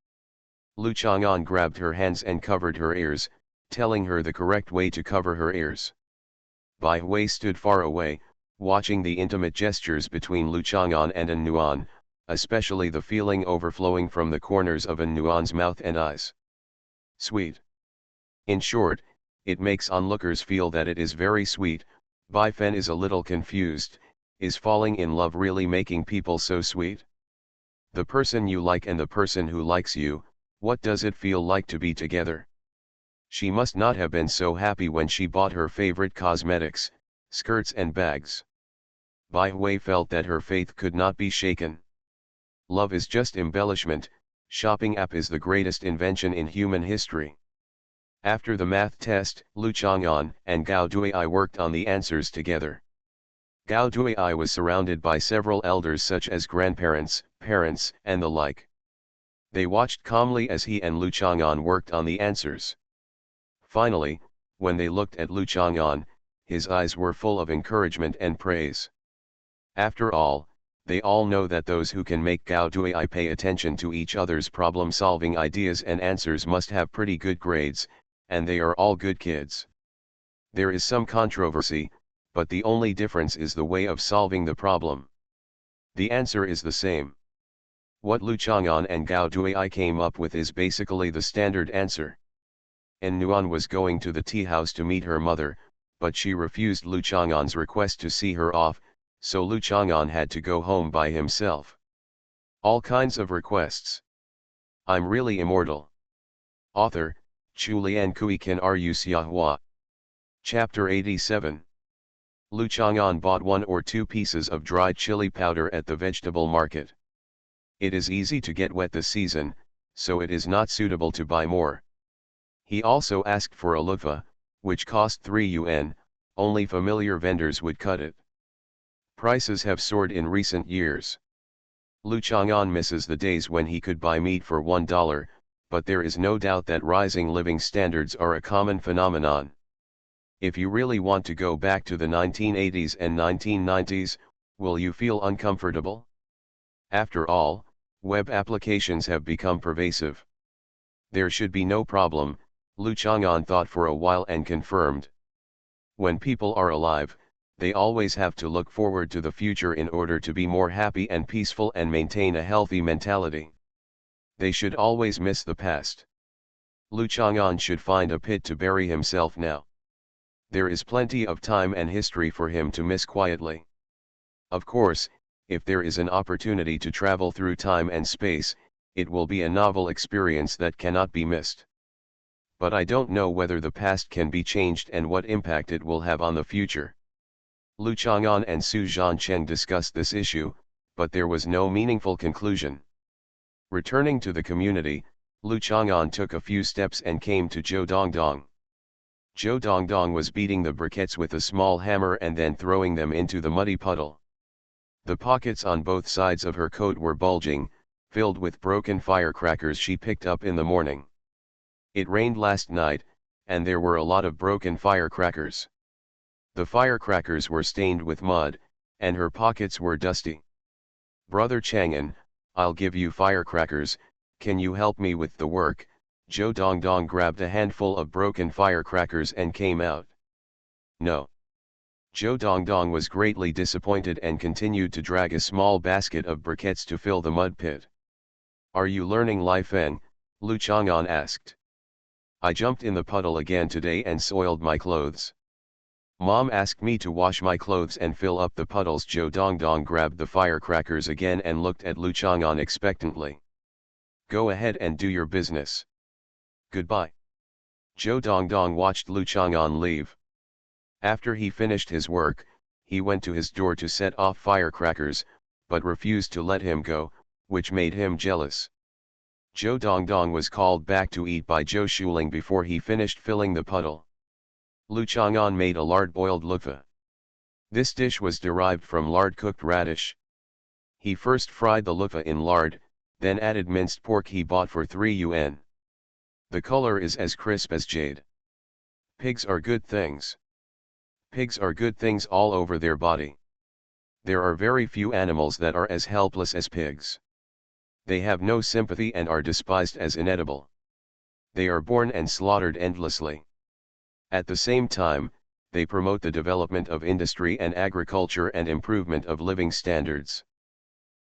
Lu Chang'an grabbed her hands and covered her ears, telling her the correct way to cover her ears. Bai Hui stood far away, watching the intimate gestures between Lu Chang'an and An Nuan, especially the feeling overflowing from the corners of An Nuan's mouth and eyes. Sweet. In short, it makes onlookers feel that it is very sweet. Bai Fen is a little confused. Is falling in love really making people so sweet? The person you like and the person who likes you, what does it feel like to be together? She must not have been so happy when she bought her favorite cosmetics, skirts and bags. Bai Hui felt that her faith could not be shaken. Love is just embellishment. Shopping app is the greatest invention in human history. After the math test, Lu Chang'an and Gao Dui worked on the answers together. Gao Dui was surrounded by several elders such as grandparents, parents, and the like. They watched calmly as he and Lu Chang'an worked on the answers. Finally, when they looked at Lu Chang'an, his eyes were full of encouragement and praise. After all, they all know that those who can make Gao Dui pay attention to each other's problem-solving ideas and answers must have pretty good grades, and they are all good kids. There is some controversy, but the only difference is the way of solving the problem. The answer is the same. What Lu Chang'an and Gao Duai came up with is basically the standard answer. En Nuan was going to the tea house to meet her mother, but she refused Lu Chang'an's request to see her off, so Lu Chang'an had to go home by himself. All kinds of requests. I'm really immortal. Author, Chu Lian Kui Kan Ru Xiahua. Chapter 87. Lu Chang'an bought 1 or 2 pieces of dried chili powder at the vegetable market. It is easy to get wet this season, so it is not suitable to buy more. He also asked for a loofah, which cost 3 yuan, only familiar vendors would cut it. Prices have soared in recent years. Lu Chang'an misses the days when he could buy meat for $1, but there is no doubt that rising living standards are a common phenomenon. If you really want to go back to the 1980s and 1990s, will you feel uncomfortable? After all, web applications have become pervasive. There should be no problem, Lu Chang'an thought for a while and confirmed. When people are alive, they always have to look forward to the future in order to be more happy and peaceful and maintain a healthy mentality. They should always miss the past. Lu Chang'an should find a pit to bury himself now. There is plenty of time and history for him to miss quietly. Of course, if there is an opportunity to travel through time and space, it will be a novel experience that cannot be missed. But I don't know whether the past can be changed and what impact it will have on the future. Lu Chang'an and Su Zhancheng discussed this issue, but there was no meaningful conclusion. Returning to the community, Lu Chang'an took a few steps and came to Zhou Dongdong. Zhou Dongdong was beating the briquettes with a small hammer and then throwing them into the muddy puddle. The pockets on both sides of her coat were bulging, filled with broken firecrackers she picked up in the morning. It rained last night, and there were a lot of broken firecrackers. The firecrackers were stained with mud, and her pockets were dusty. Brother Chang'an, I'll give you firecrackers, can you help me with the work? Zhou Dongdong grabbed a handful of broken firecrackers and came out. No. Zhou Dongdong was greatly disappointed and continued to drag a small basket of briquettes to fill the mud pit. Are you learning Lai Feng? Lu Chang'an asked. I jumped in the puddle again today and soiled my clothes. Mom asked me to wash my clothes and fill up the puddles. Zhou Dongdong grabbed the firecrackers again and looked at Lu Chang'an expectantly. Go ahead and do your business. Goodbye. Zhou Dongdong watched Lu Chang'an leave. After he finished his work, he went to his door to set off firecrackers, but refused to let him go, which made him jealous. Zhou Dongdong was called back to eat by Zhou Shuling before he finished filling the puddle. Lu Chang'an made a lard-boiled loofah. This dish was derived from lard-cooked radish. He first fried the loofah in lard, then added minced pork he bought for 3 yuan. The color is as crisp as jade. Pigs are good things. Pigs are good things all over their body. There are very few animals that are as helpless as pigs. They have no sympathy and are despised as inedible. They are born and slaughtered endlessly. At the same time, they promote the development of industry and agriculture and improvement of living standards.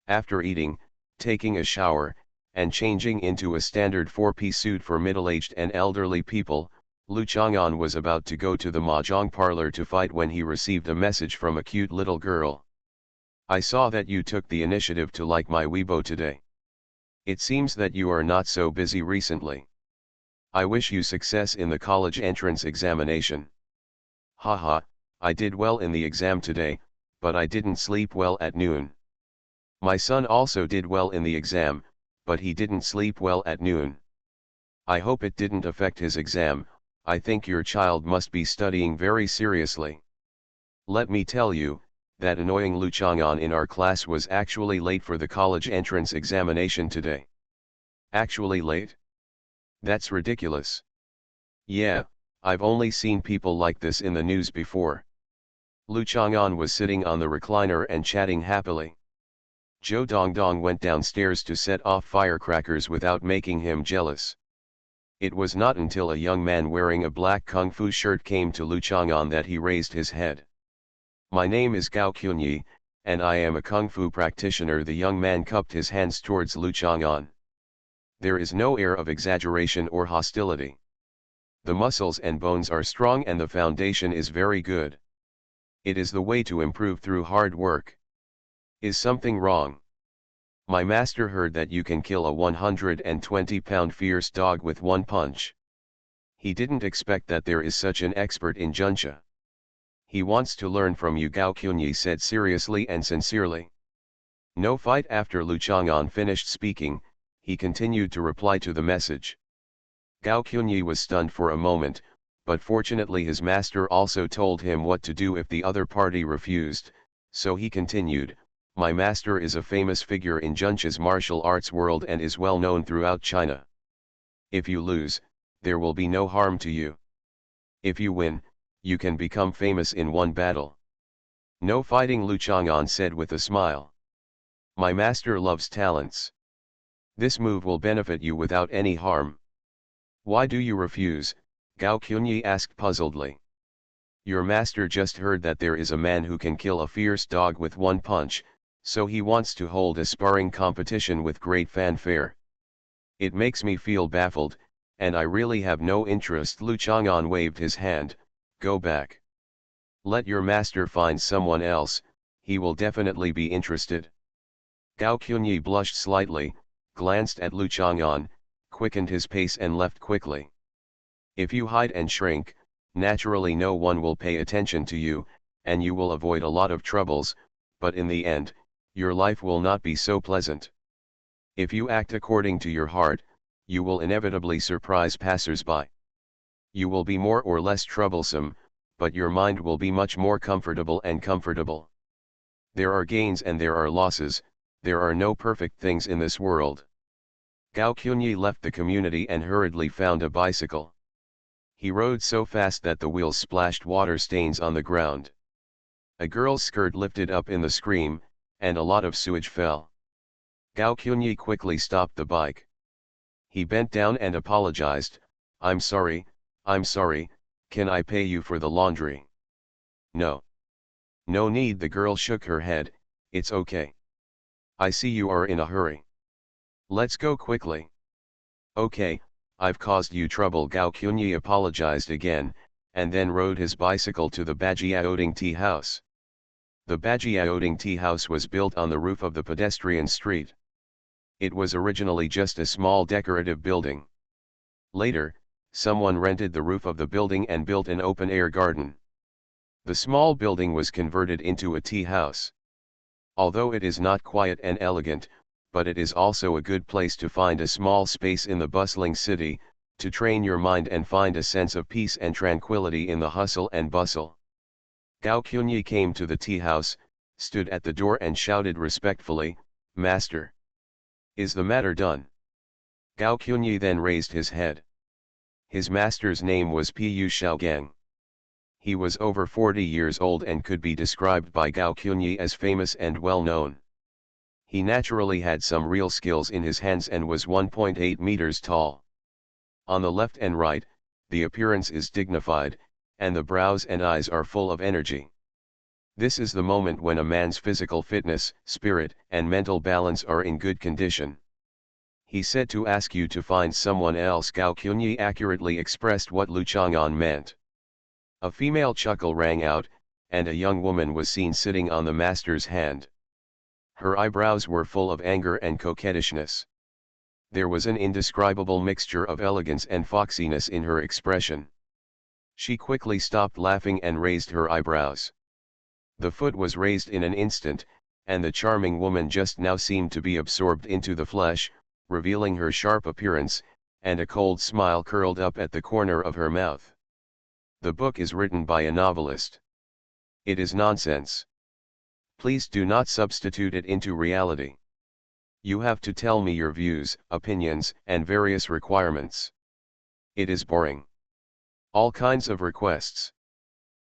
After eating, taking a shower, and changing into a standard 4-piece suit for middle-aged and elderly people, Lu Chang'an was about to go to the mahjong parlor to fight when he received a message from a cute little girl. I saw that you took the initiative to like my Weibo today. It seems that you are not so busy recently. I wish you success in the college entrance examination. Haha, I did well in the exam today, but I didn't sleep well at noon. My son also did well in the exam, but he didn't sleep well at noon. I hope it didn't affect his exam. I think your child must be studying very seriously. Let me tell you, that annoying Lu Chang'an in our class was actually late for the college entrance examination today. Actually late? That's ridiculous. Yeah, I've only seen people like this in the news before. Lu Chang'an was sitting on the recliner and chatting happily. Zhou Dongdong went downstairs to set off firecrackers without making him jealous. It was not until a young man wearing a black kung fu shirt came to Lu Chang'an that he raised his head. My name is Gao Qunyi, and I am a kung fu practitioner. The young man cupped his hands towards Lu Chang'an. There is no air of exaggeration or hostility. The muscles and bones are strong and the foundation is very good. It is the way to improve through hard work. Is something wrong? My master heard that you can kill a 120-pound fierce dog with one punch. He didn't expect that there is such an expert in Junsha. He wants to learn from you, Gao Qunyi said seriously and sincerely. No fight. After Lu Chang'an finished speaking, he continued to reply to the message. Gao Qunyi was stunned for a moment, but fortunately his master also told him what to do if the other party refused, so he continued, my master is a famous figure in Junsha's martial arts world and is well known throughout China. If you lose, there will be no harm to you. If you win, you can become famous in one battle. No fighting, Lu Chang'an said with a smile. My master loves talents. This move will benefit you without any harm. Why do you refuse? Gao Qunyi asked puzzledly. Your master just heard that there is a man who can kill a fierce dog with one punch, so he wants to hold a sparring competition with great fanfare. It makes me feel baffled, and I really have no interest. Lu Chang'an waved his hand. Go back. Let your master find someone else, he will definitely be interested. Gao Qunyi blushed slightly, glanced at Lu Chang'an, quickened his pace and left quickly. If you hide and shrink, naturally no one will pay attention to you, and you will avoid a lot of troubles, but in the end, your life will not be so pleasant. If you act according to your heart, you will inevitably surprise passers-by. You will be more or less troublesome, but your mind will be much more comfortable and comfortable. There are gains and there are losses, there are no perfect things in this world. Gao Qunyi left the community and hurriedly found a bicycle. He rode so fast that the wheels splashed water stains on the ground. A girl's skirt lifted up in the scream, and a lot of sewage fell. Gao Qunyi quickly stopped the bike. He bent down and apologized, I'm sorry, can I pay you for the laundry? No. No need, the girl shook her head, it's okay. I see you are in a hurry. Let's go quickly. Okay, I've caused you trouble. Gao Qunyi apologized again, and then rode his bicycle to the Bajiaoding tea house. The Bajiaoding tea house was built on the roof of the pedestrian street. It was originally just a small decorative building. Later, someone rented the roof of the building and built an open-air garden. The small building was converted into a tea house. Although it is not quiet and elegant, but it is also a good place to find a small space in the bustling city, to train your mind and find a sense of peace and tranquility in the hustle and bustle. Gao Qunyi came to the tea house, stood at the door and shouted respectfully, Master. Is the matter done? Gao Qunyi then raised his head. His master's name was Pu Shaogang. He was over 40 years old and could be described by Gao Qunyi as famous and well known. He naturally had some real skills in his hands and was 1.8 meters tall. On the left and right, the appearance is dignified, and the brows and eyes are full of energy. This is the moment when a man's physical fitness, spirit, and mental balance are in good condition. He said to ask you to find someone else. Gao Qunyi accurately expressed what Lu Chang'an meant. A female chuckle rang out, and a young woman was seen sitting on the master's hand. Her eyebrows were full of anger and coquettishness. There was an indescribable mixture of elegance and foxiness in her expression. She quickly stopped laughing and raised her eyebrows. The foot was raised in an instant, and the charming woman just now seemed to be absorbed into the flesh, revealing her sharp appearance, and a cold smile curled up at the corner of her mouth. The book is written by a novelist. It is nonsense. Please do not substitute it into reality. You have to tell me your views, opinions, and various requirements. It is boring. All kinds of requests.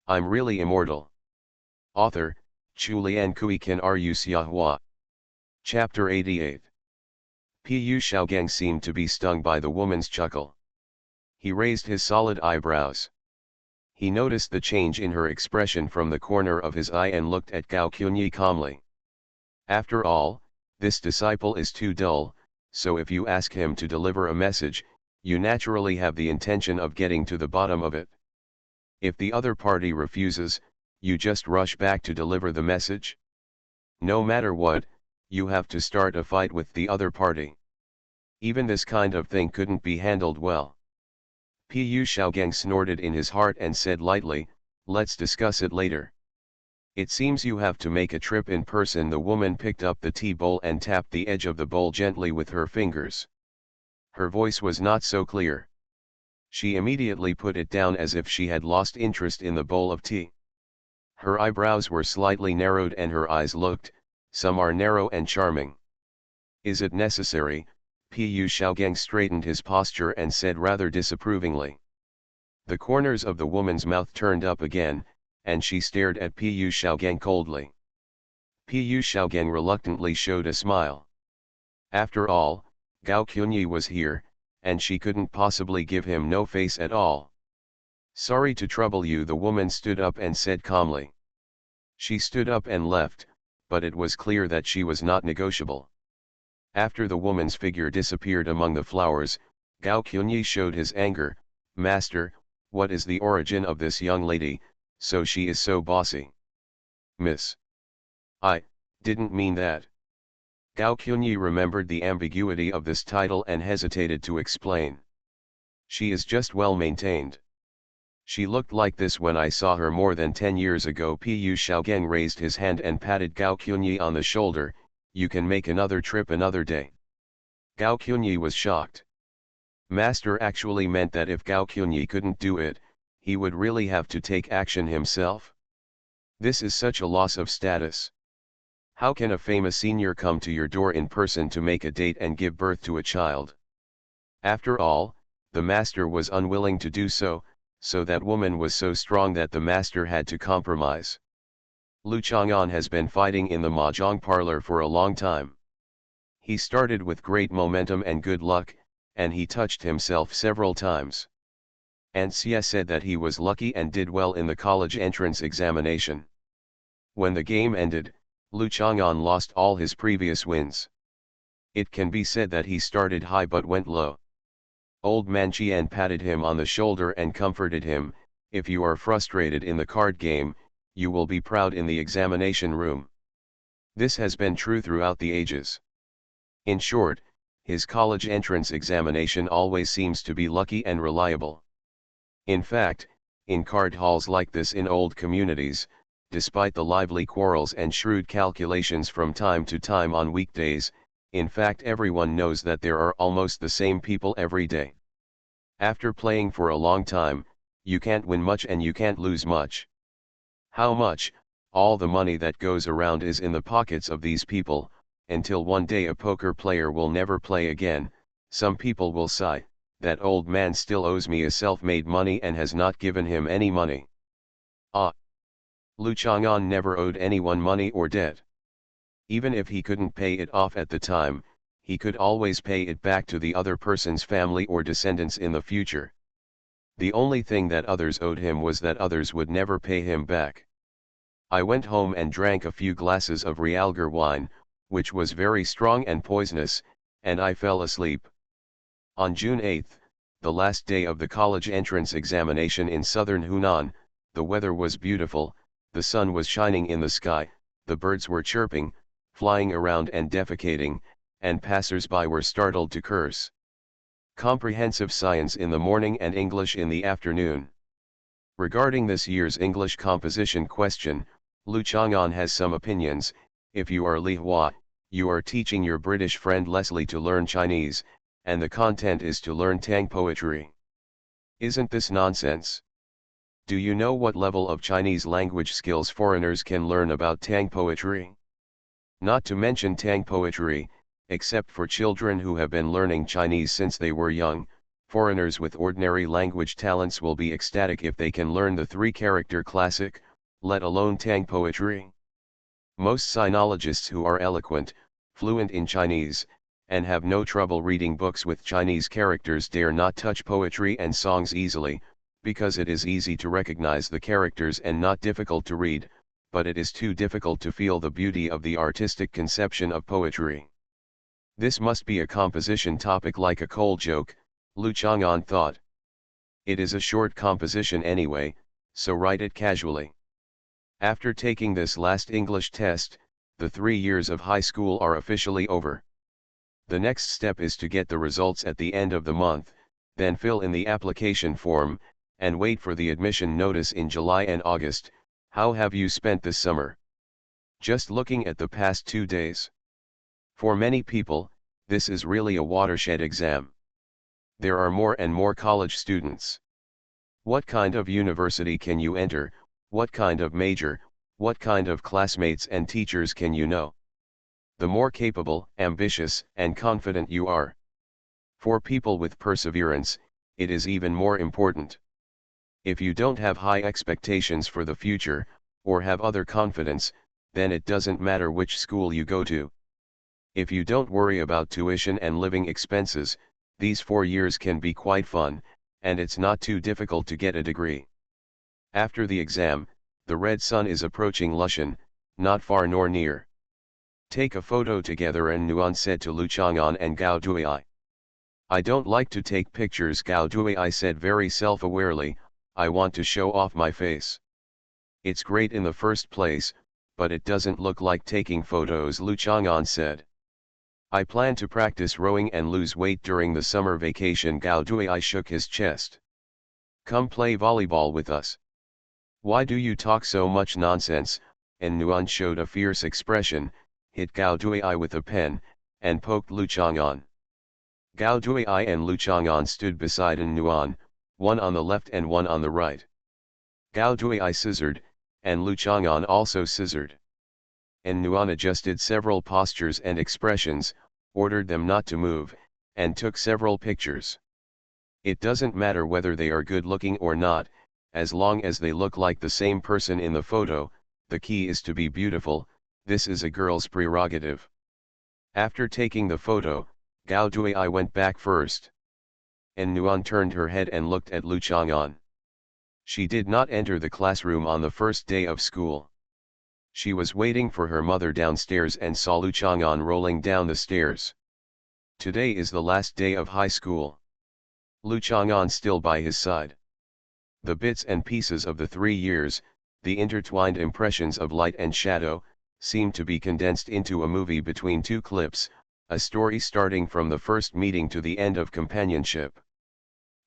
I'm really immortal. Author, Chu Lian Kui Kan Ru Xiahua. Chapter 88. Pu Shaogang seemed to be stung by the woman's chuckle. He raised his solid eyebrows. He noticed the change in her expression from the corner of his eye and looked at Gao Qunyi calmly. After all, this disciple is too dull, so if you ask him to deliver a message, you naturally have the intention of getting to the bottom of it. If the other party refuses, you just rush back to deliver the message. No matter what, you have to start a fight with the other party. Even this kind of thing couldn't be handled well. Pu Shaogang snorted in his heart and said lightly, "Let's discuss it later." "It seems you have to make a trip in person." The woman picked up the tea bowl and tapped the edge of the bowl gently with her fingers. Her voice was not so clear. She immediately put it down as if she had lost interest in the bowl of tea. Her eyebrows were slightly narrowed and her eyes looked, some are narrow and charming. "Is it necessary?" Pu Shaogang straightened his posture and said rather disapprovingly. The corners of the woman's mouth turned up again, and she stared at Pu Shaogang coldly. Pu Shaogang reluctantly showed a smile. After all, Gao Qunyi was here, and she couldn't possibly give him no face at all. "Sorry to trouble you." The woman stood up and said calmly. She stood up and left, but it was clear that she was not negotiable. After the woman's figure disappeared among the flowers, Gao Qunyi showed his anger. "Master, what is the origin of this young lady, so she is so bossy?" "Miss. I didn't mean that." Gao Qunyi remembered the ambiguity of this title and hesitated to explain. "She is just well maintained. She looked like this when I saw her more than 10 years ago." Pu Shaogang raised his hand and patted Gao Qunyi on the shoulder. "You can make another trip another day." Gao Qunyi was shocked. Master actually meant that if Gao Qunyi couldn't do it, he would really have to take action himself. This is such a loss of status. How can a famous senior come to your door in person to make a date and give birth to a child? After all, the master was unwilling to do so, so that woman was so strong that the master had to compromise. Lu Chang'an has been fighting in the mahjong parlor for a long time. He started with great momentum and good luck, and he touched himself several times. Aunt Xie said that he was lucky and did well in the college entrance examination. When the game ended, Lu Chang'an lost all his previous wins. It can be said that he started high but went low. Old man Qian patted him on the shoulder and comforted him. "If you are frustrated in the card game, you will be proud in the examination room." This has been true throughout the ages. In short, his college entrance examination always seems to be lucky and reliable. In fact, in card halls like this in old communities, despite the lively quarrels and shrewd calculations from time to time on weekdays, in fact everyone knows that there are almost the same people every day. After playing for a long time, you can't win much and you can't lose much. How much? All the money that goes around is in the pockets of these people, until one day a poker player will never play again. Some people will sigh, "That old man still owes me a self-made money and has not given him any money." Ah! Lu Chang'an never owed anyone money or debt. Even if he couldn't pay it off at the time, he could always pay it back to the other person's family or descendants in the future. The only thing that others owed him was that others would never pay him back. I went home and drank a few glasses of realgar wine, which was very strong and poisonous, and I fell asleep. On June 8, the last day of the college entrance examination in southern Hunan, the weather was beautiful, the sun was shining in the sky, the birds were chirping, flying around and defecating, and passers-by were startled to curse. Comprehensive science in the morning and English in the afternoon. Regarding this year's English composition question, Lu Chang'an has some opinions. If you are Li Hua, you are teaching your British friend Leslie to learn Chinese, and the content is to learn Tang poetry. Isn't this nonsense? Do you know what level of Chinese language skills foreigners can learn about Tang poetry? Not to mention Tang poetry, except for children who have been learning Chinese since they were young, foreigners with ordinary language talents will be ecstatic if they can learn the three-character classic, let alone Tang poetry. Most sinologists who are eloquent, fluent in Chinese, and have no trouble reading books with Chinese characters dare not touch poetry and songs easily, because it is easy to recognize the characters and not difficult to read, but it is too difficult to feel the beauty of the artistic conception of poetry. This must be a composition topic like a cold joke, Lu Chang'an thought. It is a short composition anyway, so write it casually. After taking this last English test, the 3 years of high school are officially over. The next step is to get the results at the end of the month, then fill in the application form, and wait for the admission notice in July and August. How have you spent this summer? Just looking at the past 2 days. For many people, this is really a watershed exam. There are more and more college students. What kind of university can you enter, what kind of major, what kind of classmates and teachers can you know? The more capable, ambitious, and confident you are. For people with perseverance, it is even more important. If you don't have high expectations for the future, or have other confidence, then it doesn't matter which school you go to. If you don't worry about tuition and living expenses, these 4 years can be quite fun, and it's not too difficult to get a degree. After the exam, the red sun is approaching Lushan, not far nor near. Take a photo together, and Nuan said to Lu Chang'an and Gao Duai. I don't like to take pictures, Gao Duai said very self-awarely. I want to show off my face. It's great in the first place, but it doesn't look like taking photos, Lu Chang'an said. I plan to practice rowing and lose weight during the summer vacation, Gao Duai shook his chest. Come play volleyball with us. Why do you talk so much nonsense? And Nuan showed a fierce expression, hit Gao Duai with a pen, and poked Lu Chang'an. Gao Duai and Lu Chang'an stood beside Nuan, one on the left and one on the right. Gao Duai scissored, and Lu Chang'an also scissored. And Nuan adjusted several postures and expressions, ordered them not to move, and took several pictures. It doesn't matter whether they are good looking or not, as long as they look like the same person in the photo. The key is to be beautiful. This is a girl's prerogative. After taking the photo, Gao Duai went back first. And Nuan turned her head and looked at Lu Chang'an. She did not enter the classroom on the first day of school. She was waiting for her mother downstairs and saw Lu Chang'an rolling down the stairs. Today is the last day of high school. Lu Chang'an still by his side. The bits and pieces of the 3 years, the intertwined impressions of light and shadow, seemed to be condensed into a movie between 2 clips, a story starting from the first meeting to the end of companionship.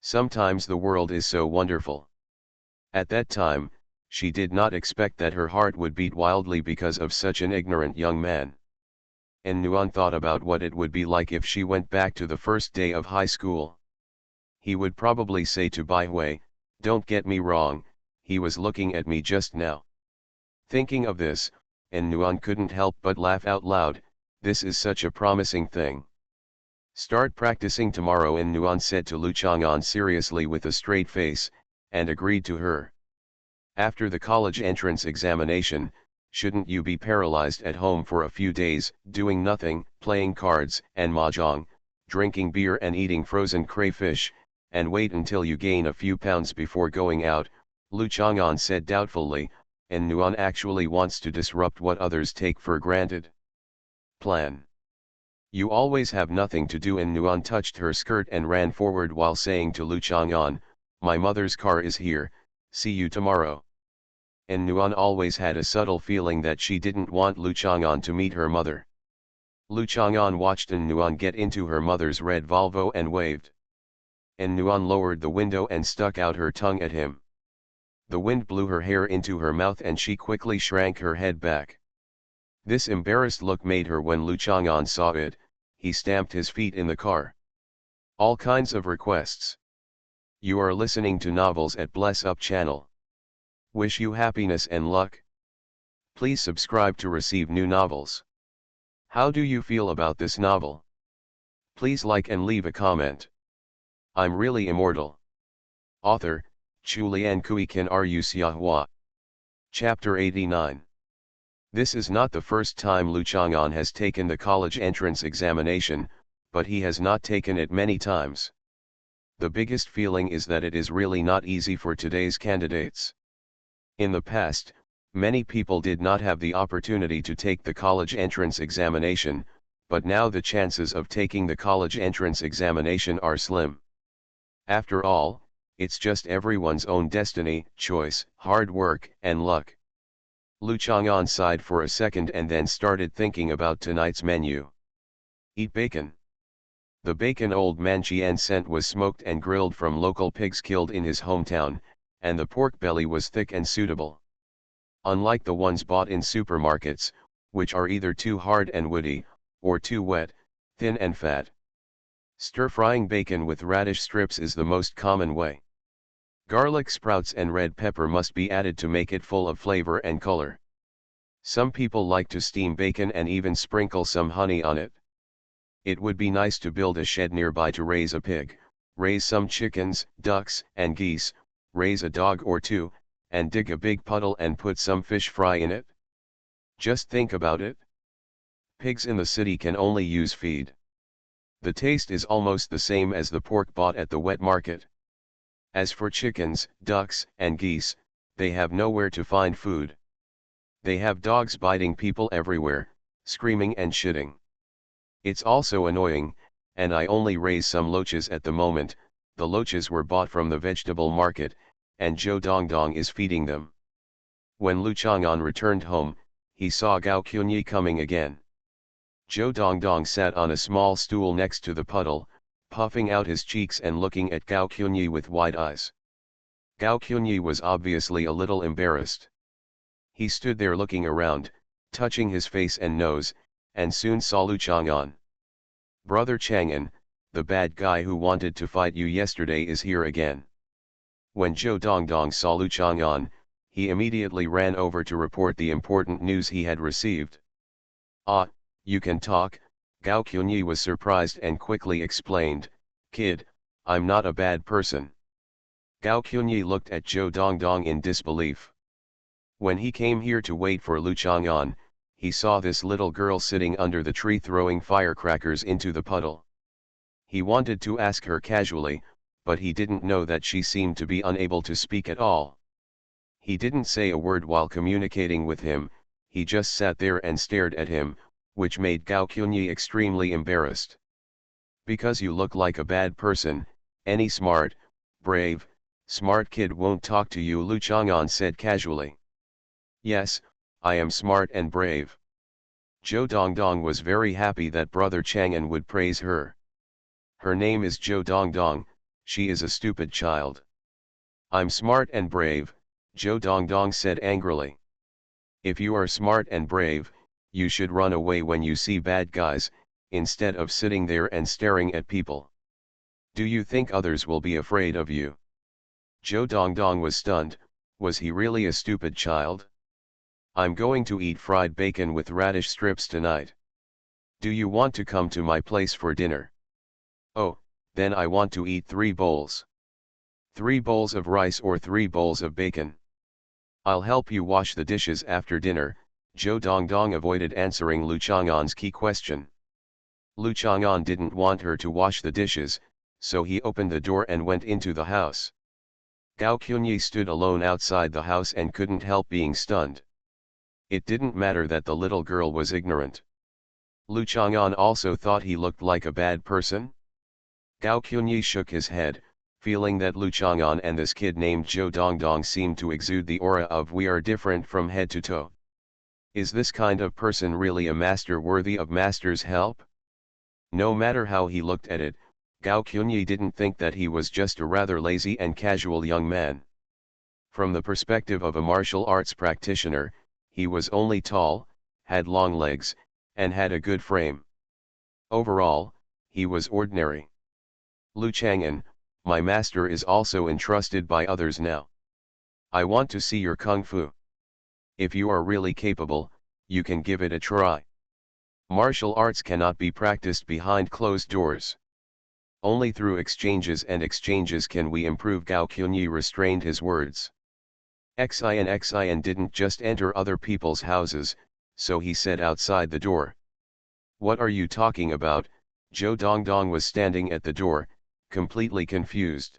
Sometimes the world is so wonderful. At that time, she did not expect that her heart would beat wildly because of such an ignorant young man. And Nuan thought about what it would be like if she went back to the first day of high school. He would probably say to Bai Hui, don't get me wrong, he was looking at me just now. Thinking of this, and Nuan couldn't help but laugh out loud. This is such a promising thing. Start practicing tomorrow, and Nuan said to Lu Chang'an seriously with a straight face, and agreed to her. After the college entrance examination, shouldn't you be paralyzed at home for a few days, doing nothing, playing cards and mahjong, drinking beer and eating frozen crayfish, and wait until you gain a few pounds before going out? Lu Chang'an said doubtfully, and Nuan actually wants to disrupt what others take for granted. Plan. You always have nothing to do, and Nuan touched her skirt and ran forward while saying to Lu Chang'an, my mother's car is here, see you tomorrow. And Nuan always had a subtle feeling that she didn't want Lu Chang'an to meet her mother. Lu Chang'an watched Nuan get into her mother's red Volvo and waved. And Nuan lowered the window and stuck out her tongue at him. The wind blew her hair into her mouth and she quickly shrank her head back. This embarrassed look made her when Lu Chang'an saw it. He stamped his feet in the car. All kinds of requests. You are listening to Novels at Bless Up channel. Wish you happiness and luck. Please subscribe to receive new novels. How do you feel about this novel? Please like and leave a comment. I'm really immortal. Author, Chulian Kuikan Ru Xiahua. Chapter 89. This is not the first time Lu Chang'an has taken the college entrance examination, but he has not taken it many times. The biggest feeling is that it is really not easy for today's candidates. In the past, Many people did not have the opportunity to take the college entrance examination, but now the chances of taking the college entrance examination are slim. After all, it's just everyone's own destiny, choice, hard work, and luck. Lu Chang'an sighed for a second and then started thinking about tonight's menu. Eat bacon. The bacon old man Chien sent was smoked and grilled from local pigs killed in his hometown, and the pork belly was thick and suitable. Unlike the ones bought in supermarkets, which are either too hard and woody, or too wet, thin and fat. Stir-frying bacon with radish strips is the most common way. Garlic sprouts and red pepper must be added to make it full of flavor and color. Some people like to steam bacon and even sprinkle some honey on it. It would be nice to build a shed nearby to raise a pig, raise some chickens, ducks, and geese, raise a dog or two, and dig a big puddle and put some fish fry in it. Just think about it. Pigs in the city can only use feed. The taste is almost the same as the pork bought at the wet market. As for chickens, ducks, and geese, they have nowhere to find food. They have dogs biting people everywhere, screaming and shitting. It's also annoying, and I only raise some loaches at the moment. The loaches were bought from the vegetable market, and Zhou Dongdong is feeding them. When Lu Chang'an returned home, he saw Gao Qunyi coming again. Zhou Dongdong sat on a small stool next to the puddle, puffing out his cheeks and looking at Gao Qunyi with wide eyes. Gao Qunyi was obviously a little embarrassed. He stood there looking around, touching his face and nose, and soon saw Lu Chang'an. "Brother Chang'an, the bad guy who wanted to fight you yesterday is here again." When Zhou Dongdong saw Lu Chang'an, he immediately ran over to report the important news he had received. "Ah, you can talk," Gao Qunyi was surprised and quickly explained, "Kid, I'm not a bad person." Gao Qunyi looked at Zhou Dongdong in disbelief. When he came here to wait for Lu Chang'an, he saw this little girl sitting under the tree throwing firecrackers into the puddle. He wanted to ask her casually, but he didn't know that she seemed to be unable to speak at all. He didn't say a word while communicating with him, he just sat there and stared at him, which made Gao Qunyi extremely embarrassed. "Because you look like a bad person, any smart, brave, smart kid won't talk to you," Lu Chang'an said casually. "Yes, I am smart and brave." Zhou Dongdong was very happy that Brother Chang'an would praise her. "Her name is Zhou Dongdong, she is a stupid child." "I'm smart and brave," Zhou Dongdong said angrily. "If you are smart and brave, you should run away when you see bad guys, instead of sitting there and staring at people. Do you think others will be afraid of you?" Zhou Dongdong was stunned. Was he really a stupid child? "I'm going to eat fried bacon with radish strips tonight. Do you want to come to my place for dinner?" "Oh, then I want to eat 3 bowls. 3 bowls of rice or 3 bowls of bacon." "I'll help you wash the dishes after dinner." Zhou Dongdong avoided answering Lu Chang'an's key question. Lu Chang'an didn't want her to wash the dishes, so he opened the door and went into the house. Gao Qunyi stood alone outside the house and couldn't help being stunned. It didn't matter that the little girl was ignorant. Lu Chang'an also thought he looked like a bad person. Gao Qunyi shook his head, feeling that Lu Chang'an and this kid named Zhou Dongdong seemed to exude the aura of "we are different from head to toe." Is this kind of person really a master worthy of master's help? No matter how he looked at it, Gao Qunyi didn't think that he was just a rather lazy and casual young man. From the perspective of a martial arts practitioner, he was only tall, had long legs, and had a good frame. Overall, he was ordinary. "Lu Chang'an, my master is also entrusted by others now. I want to see your kung fu. If you are really capable, you can give it a try. Martial arts cannot be practiced behind closed doors. Only through exchanges can we improve." Gao Qunyi restrained his words. Xin didn't just enter other people's houses, so he said outside the door. "What are you talking about?" Zhou Dongdong was standing at the door, completely confused.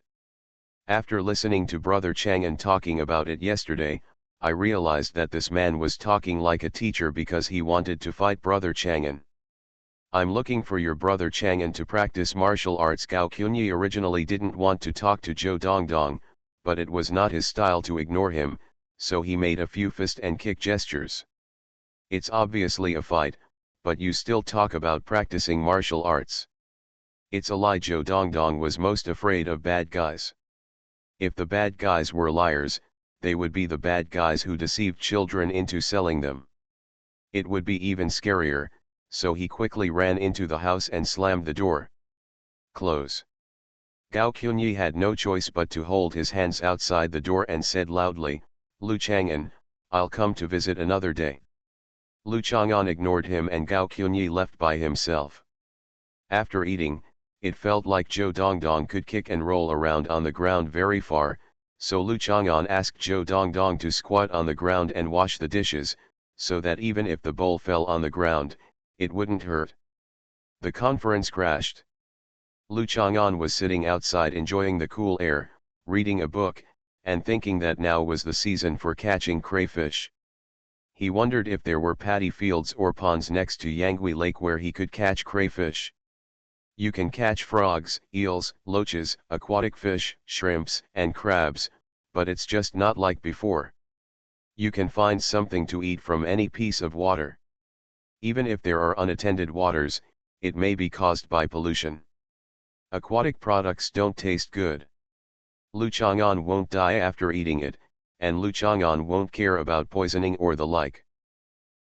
After listening to Brother Chang'an talking about it yesterday, I realized that this man was talking like a teacher because he wanted to fight Brother Chang'an. I'm looking for your brother Chang'an to practice martial arts. Gao Qunyi originally didn't want to talk to Zhou Dongdong, but it was not his style to ignore him, so he made a few fist and kick gestures. It's obviously a fight, but you still talk about practicing martial arts. It's a lie. Zhou Dongdong was most afraid of bad guys. If the bad guys were liars, they would be the bad guys who deceived children into selling them. It would be even scarier, so he quickly ran into the house and slammed the door. Close. Gao Qunyi had no choice but to hold his hands outside the door and said loudly, "Lu Chang'an, I'll come to visit another day." Lu Chang'an ignored him and Gao Qunyi left by himself. After eating, it felt like Zhou Dongdong could kick and roll around on the ground very far, so Lu Chang'an asked Zhou Dongdong to squat on the ground and wash the dishes, so that even if the bowl fell on the ground, it wouldn't hurt. The conference crashed. Lu Chang'an was sitting outside enjoying the cool air, reading a book, and thinking that now was the season for catching crayfish. He wondered if there were paddy fields or ponds next to Yangui Lake where he could catch crayfish. You can catch frogs, eels, loaches, aquatic fish, shrimps, and crabs, but it's just not like before. You can find something to eat from any piece of water. Even if there are unattended waters, it may be caused by pollution. Aquatic products don't taste good. Lu Chang'an won't die after eating it, and Lu Chang'an won't care about poisoning or the like.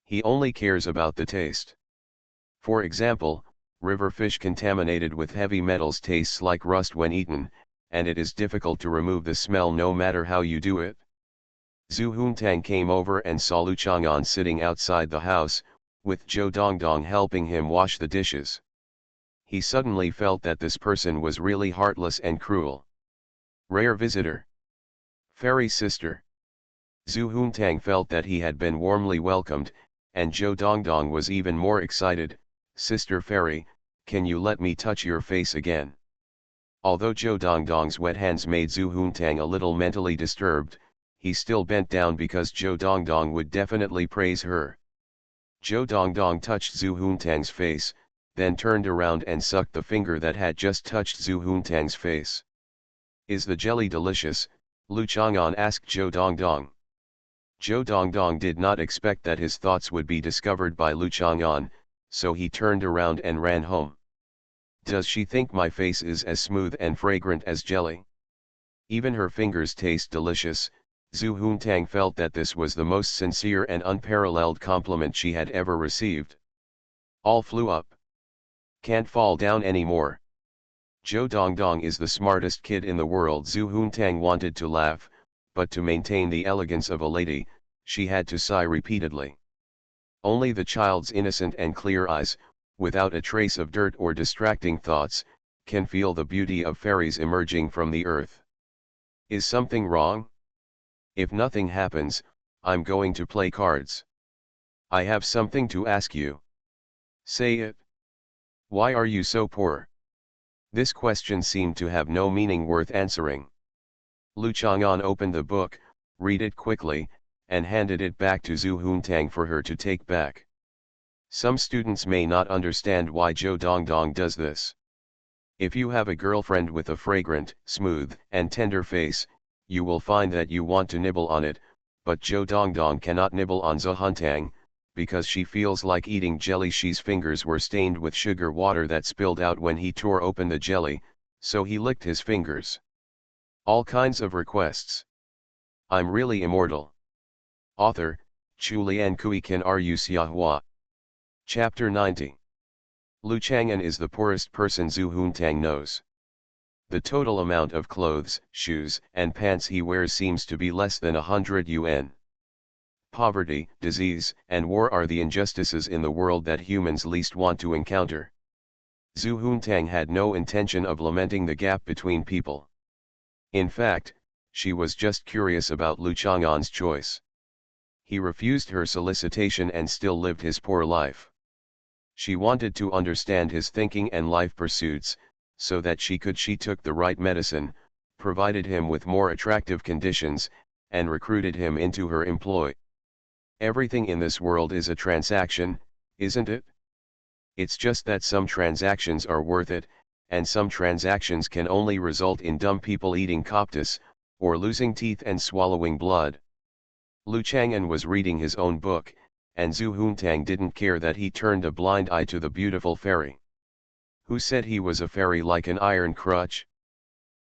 He only cares about the taste. For example, river fish contaminated with heavy metals tastes like rust when eaten, and it is difficult to remove the smell no matter how you do it. Zhu Huntang came over and saw Lu Chang'an sitting outside the house, with Zhou Dongdong helping him wash the dishes. He suddenly felt that this person was really heartless and cruel. Rare visitor. Fairy sister. Zhu Huntang felt that he had been warmly welcomed, and Zhou Dongdong was even more excited. "Sister Fairy, can you let me touch your face again?" Although Zhou Dongdong's wet hands made Zhu Huntang a little mentally disturbed, he still bent down because Zhou Dongdong would definitely praise her. Zhou Dongdong touched Zhu Huntang's face, then turned around and sucked the finger that had just touched Zhu Huntang's face. "Is the jelly delicious?" Lu Chang'an asked Zhou Dongdong. Zhou Dongdong did not expect that his thoughts would be discovered by Lu Chang'an, so he turned around and ran home. "Does she think my face is as smooth and fragrant as jelly? Even her fingers taste delicious." Zhu Huntang felt that this was the most sincere and unparalleled compliment she had ever received. All flew up. "Can't fall down anymore. Zhou Dongdong is the smartest kid in the world." Zhu Huntang wanted to laugh, but to maintain the elegance of a lady, she had to sigh repeatedly. Only the child's innocent and clear eyes, without a trace of dirt or distracting thoughts, can feel the beauty of fairies emerging from the earth. "Is something wrong? If nothing happens, I'm going to play cards. I have something to ask you." "Say it." "Why are you so poor?" This question seemed to have no meaning worth answering. Lu Chang'an opened the book, read it quickly, and handed it back to Zhu Huntang for her to take back. Some students may not understand why Zhou Dongdong does this. If you have a girlfriend with a fragrant, smooth, and tender face, you will find that you want to nibble on it, but Zhou Dongdong cannot nibble on Zhu Huntang, because she feels like eating jelly. She's fingers were stained with sugar water that spilled out when he tore open the jelly, so he licked his fingers. All kinds of requests. I'm really immortal. Author, Chulian Kuikan Ru Xiahua. Chapter 90. Lu Chang'an is the poorest person Zhu Huntang knows. The total amount of clothes, shoes, and pants he wears seems to be less than 100 yuan. Poverty, disease, and war are the injustices in the world that humans least want to encounter. Zhu Huntang had no intention of lamenting the gap between people. In fact, she was just curious about Lu Chang'an's choice. He refused her solicitation and still lived his poor life. She wanted to understand his thinking and life pursuits, so that she took the right medicine, provided him with more attractive conditions, and recruited him into her employ. Everything in this world is a transaction, isn't it? It's just that some transactions are worth it, and some transactions can only result in dumb people eating coptis, or losing teeth and swallowing blood. Lu Chang'an was reading his own book, and Zhu Huntang didn't care that he turned a blind eye to the beautiful fairy. Who said he was a fairy like an iron crutch?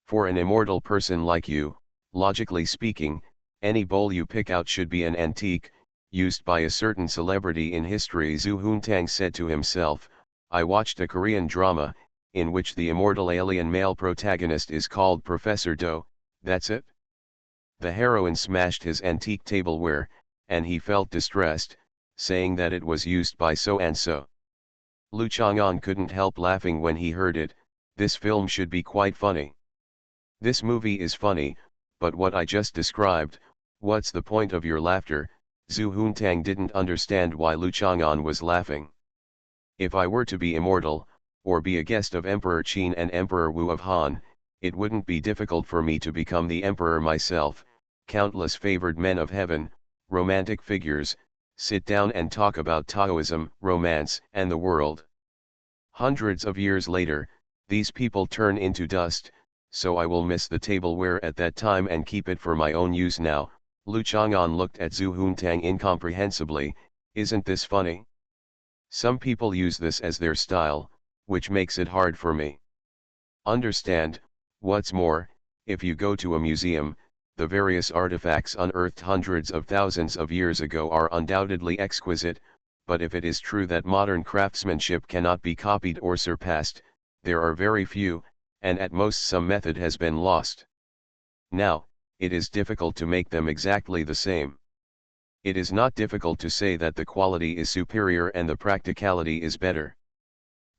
For an immortal person like you, logically speaking, any bowl you pick out should be an antique, used by a certain celebrity in history. Zhu Huntang said to himself. I watched a Korean drama, in which the immortal alien male protagonist is called Professor Do, that's it? The heroine smashed his antique tableware, and he felt distressed, saying that it was used by so and so. Lu Chang'an couldn't help laughing when he heard it. This film should be quite funny. This movie is funny, but what I just described, what's the point of your laughter? Zhu Huntang didn't understand why Lu Chang'an was laughing. If I were to be immortal, or be a guest of Emperor Qin and Emperor Wu of Han, it wouldn't be difficult for me to become the emperor myself. Countless favored men of heaven, romantic figures, sit down and talk about Taoism, romance, and the world. Hundreds of years later, these people turn into dust, so I will miss the tableware at that time and keep it for my own use now. Lu Chang'an looked at Zhu Huntang incomprehensibly. Isn't this funny? Some people use this as their style, which makes it hard for me. Understand, what's more, if you go to a museum, the various artifacts unearthed hundreds of thousands of years ago are undoubtedly exquisite, but if it is true that modern craftsmanship cannot be copied or surpassed, there are very few, and at most some method has been lost. Now, it is difficult to make them exactly the same. It is not difficult to say that the quality is superior and the practicality is better.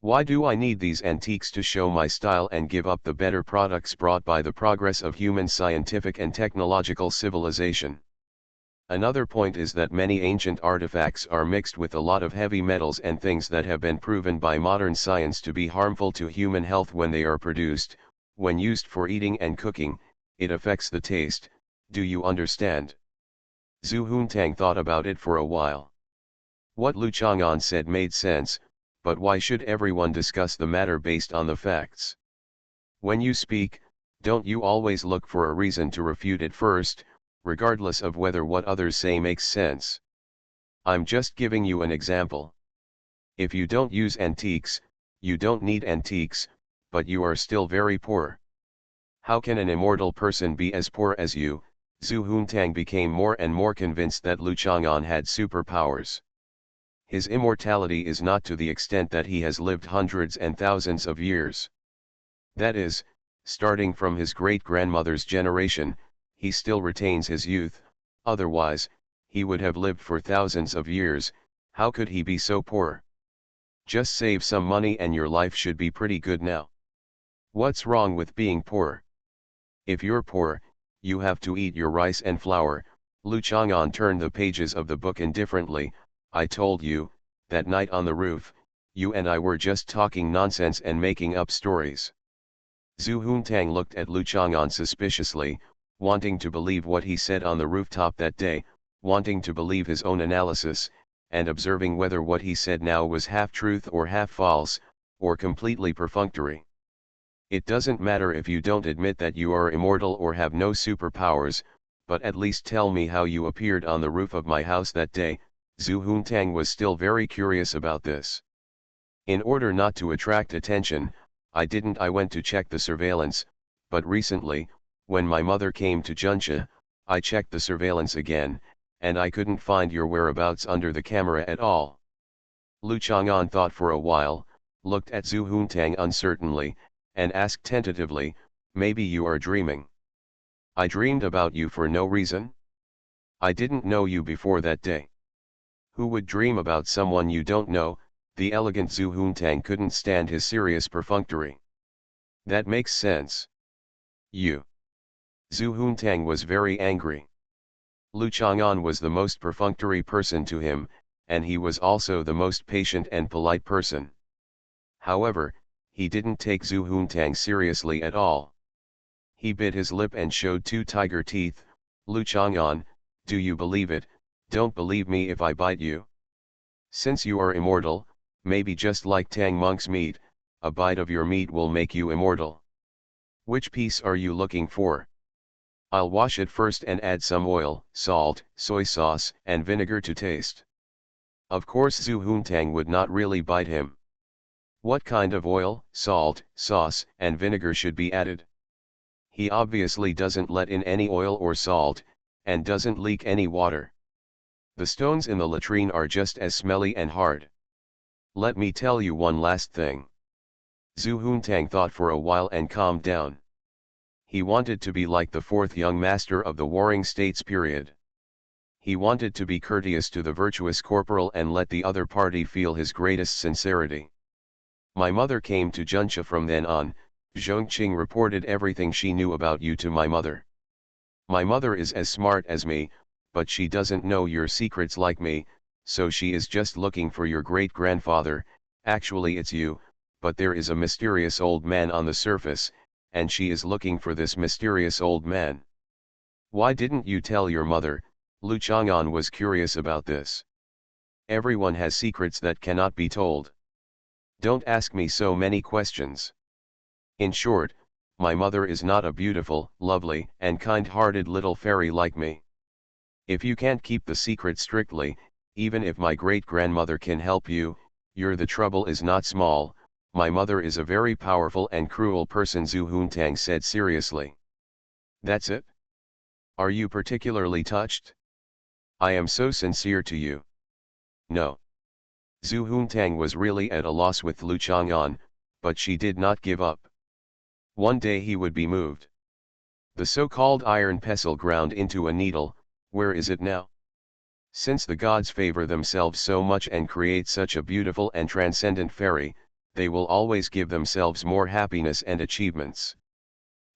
Why do I need these antiques to show my style and give up the better products brought by the progress of human scientific and technological civilization? Another point is that many ancient artifacts are mixed with a lot of heavy metals and things that have been proven by modern science to be harmful to human health when they are produced. When used for eating and cooking, it affects the taste. Do you understand? Zhu Huntang thought about it for a while. What Lu Chang'an said made sense, but why should everyone discuss the matter based on the facts? When you speak, don't you always look for a reason to refute it first, regardless of whether what others say makes sense? I'm just giving you an example. If you don't use antiques, you don't need antiques, but you are still very poor. How can an immortal person be as poor as you? Zhu Huntang became more and more convinced that Lu Chang'an had superpowers. His immortality is not to the extent that he has lived hundreds and thousands of years. That is, starting from his great-grandmother's generation, he still retains his youth, otherwise, he would have lived for thousands of years. How could he be so poor? Just save some money and your life should be pretty good now. What's wrong with being poor? If you're poor, you have to eat your rice and flour. Lu Chang'an turned the pages of the book indifferently. I told you, that night on the roof, you and I were just talking nonsense and making up stories. Zhu Huntang looked at Lu Chang'an suspiciously, wanting to believe what he said on the rooftop that day, wanting to believe his own analysis, and observing whether what he said now was half truth or half false, or completely perfunctory. It doesn't matter if you don't admit that you are immortal or have no superpowers, but at least tell me how you appeared on the roof of my house that day. Zhu Huntang was still very curious about this. In order not to attract attention, I went to check the surveillance, but recently, when my mother came to Juncha, I checked the surveillance again, and I couldn't find your whereabouts under the camera at all. Lu Chang'an thought for a while, looked at Zhu Huntang uncertainly, and asked tentatively, maybe you are dreaming. I dreamed about you for no reason? I didn't know you before that day. Who would dream about someone you don't know? The elegant Zhu Huntang couldn't stand his serious perfunctory. That makes sense. You. Zhu Huntang was very angry. Lu Chang'an was the most perfunctory person to him, and he was also the most patient and polite person. However, he didn't take Zhu Huntang seriously at all. He bit his lip and showed two tiger teeth. Lu Chang'an, do you believe it? Don't believe me if I bite you. Since you are immortal, maybe just like Tang monk's meat, a bite of your meat will make you immortal. Which piece are you looking for? I'll wash it first and add some oil, salt, soy sauce, and vinegar to taste. Of course Zhu Huntang would not really bite him. What kind of oil, salt, sauce, and vinegar should be added? He obviously doesn't let in any oil or salt, and doesn't leak any water. The stones in the latrine are just as smelly and hard. Let me tell you one last thing. Zhu Huntang thought for a while and calmed down. He wanted to be like the fourth young master of the Warring States period. He wanted to be courteous to the virtuous corporal and let the other party feel his greatest sincerity. My mother came to Juncha from then on. Zhongqing reported everything she knew about you to my mother. My mother is as smart as me, but she doesn't know your secrets like me, so she is just looking for your great-grandfather. Actually it's you, but there is a mysterious old man on the surface, and she is looking for this mysterious old man. Why didn't you tell your mother? Lu Chang'an was curious about this. Everyone has secrets that cannot be told. Don't ask me so many questions. In short, my mother is not a beautiful, lovely, and kind-hearted little fairy like me. If you can't keep the secret strictly, even if my great-grandmother can help you, the trouble is not small. My mother is a very powerful and cruel person, Zhu Huntang said seriously. That's it? Are you particularly touched? I am so sincere to you. No. Zhu Huntang was really at a loss with Lu Chang'an, but she did not give up. One day he would be moved. The so-called iron pestle ground into a needle. Where is it now? Since the gods favor themselves so much and create such a beautiful and transcendent fairy, they will always give themselves more happiness and achievements.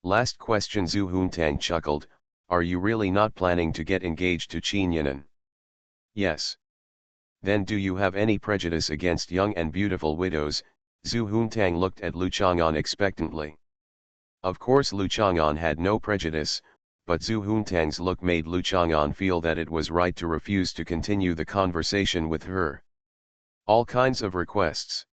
Last question. Zhu Huntang chuckled. Are you really not planning to get engaged to Qin Yanan? Yes. Then do you have any prejudice against young and beautiful widows? Zhu Huntang looked at Lu Chang'an expectantly. Of course Lu Chang'an had no prejudice, but Zhu Huntang's look made Lu Chang'an feel that it was right to refuse to continue the conversation with her. All kinds of requests.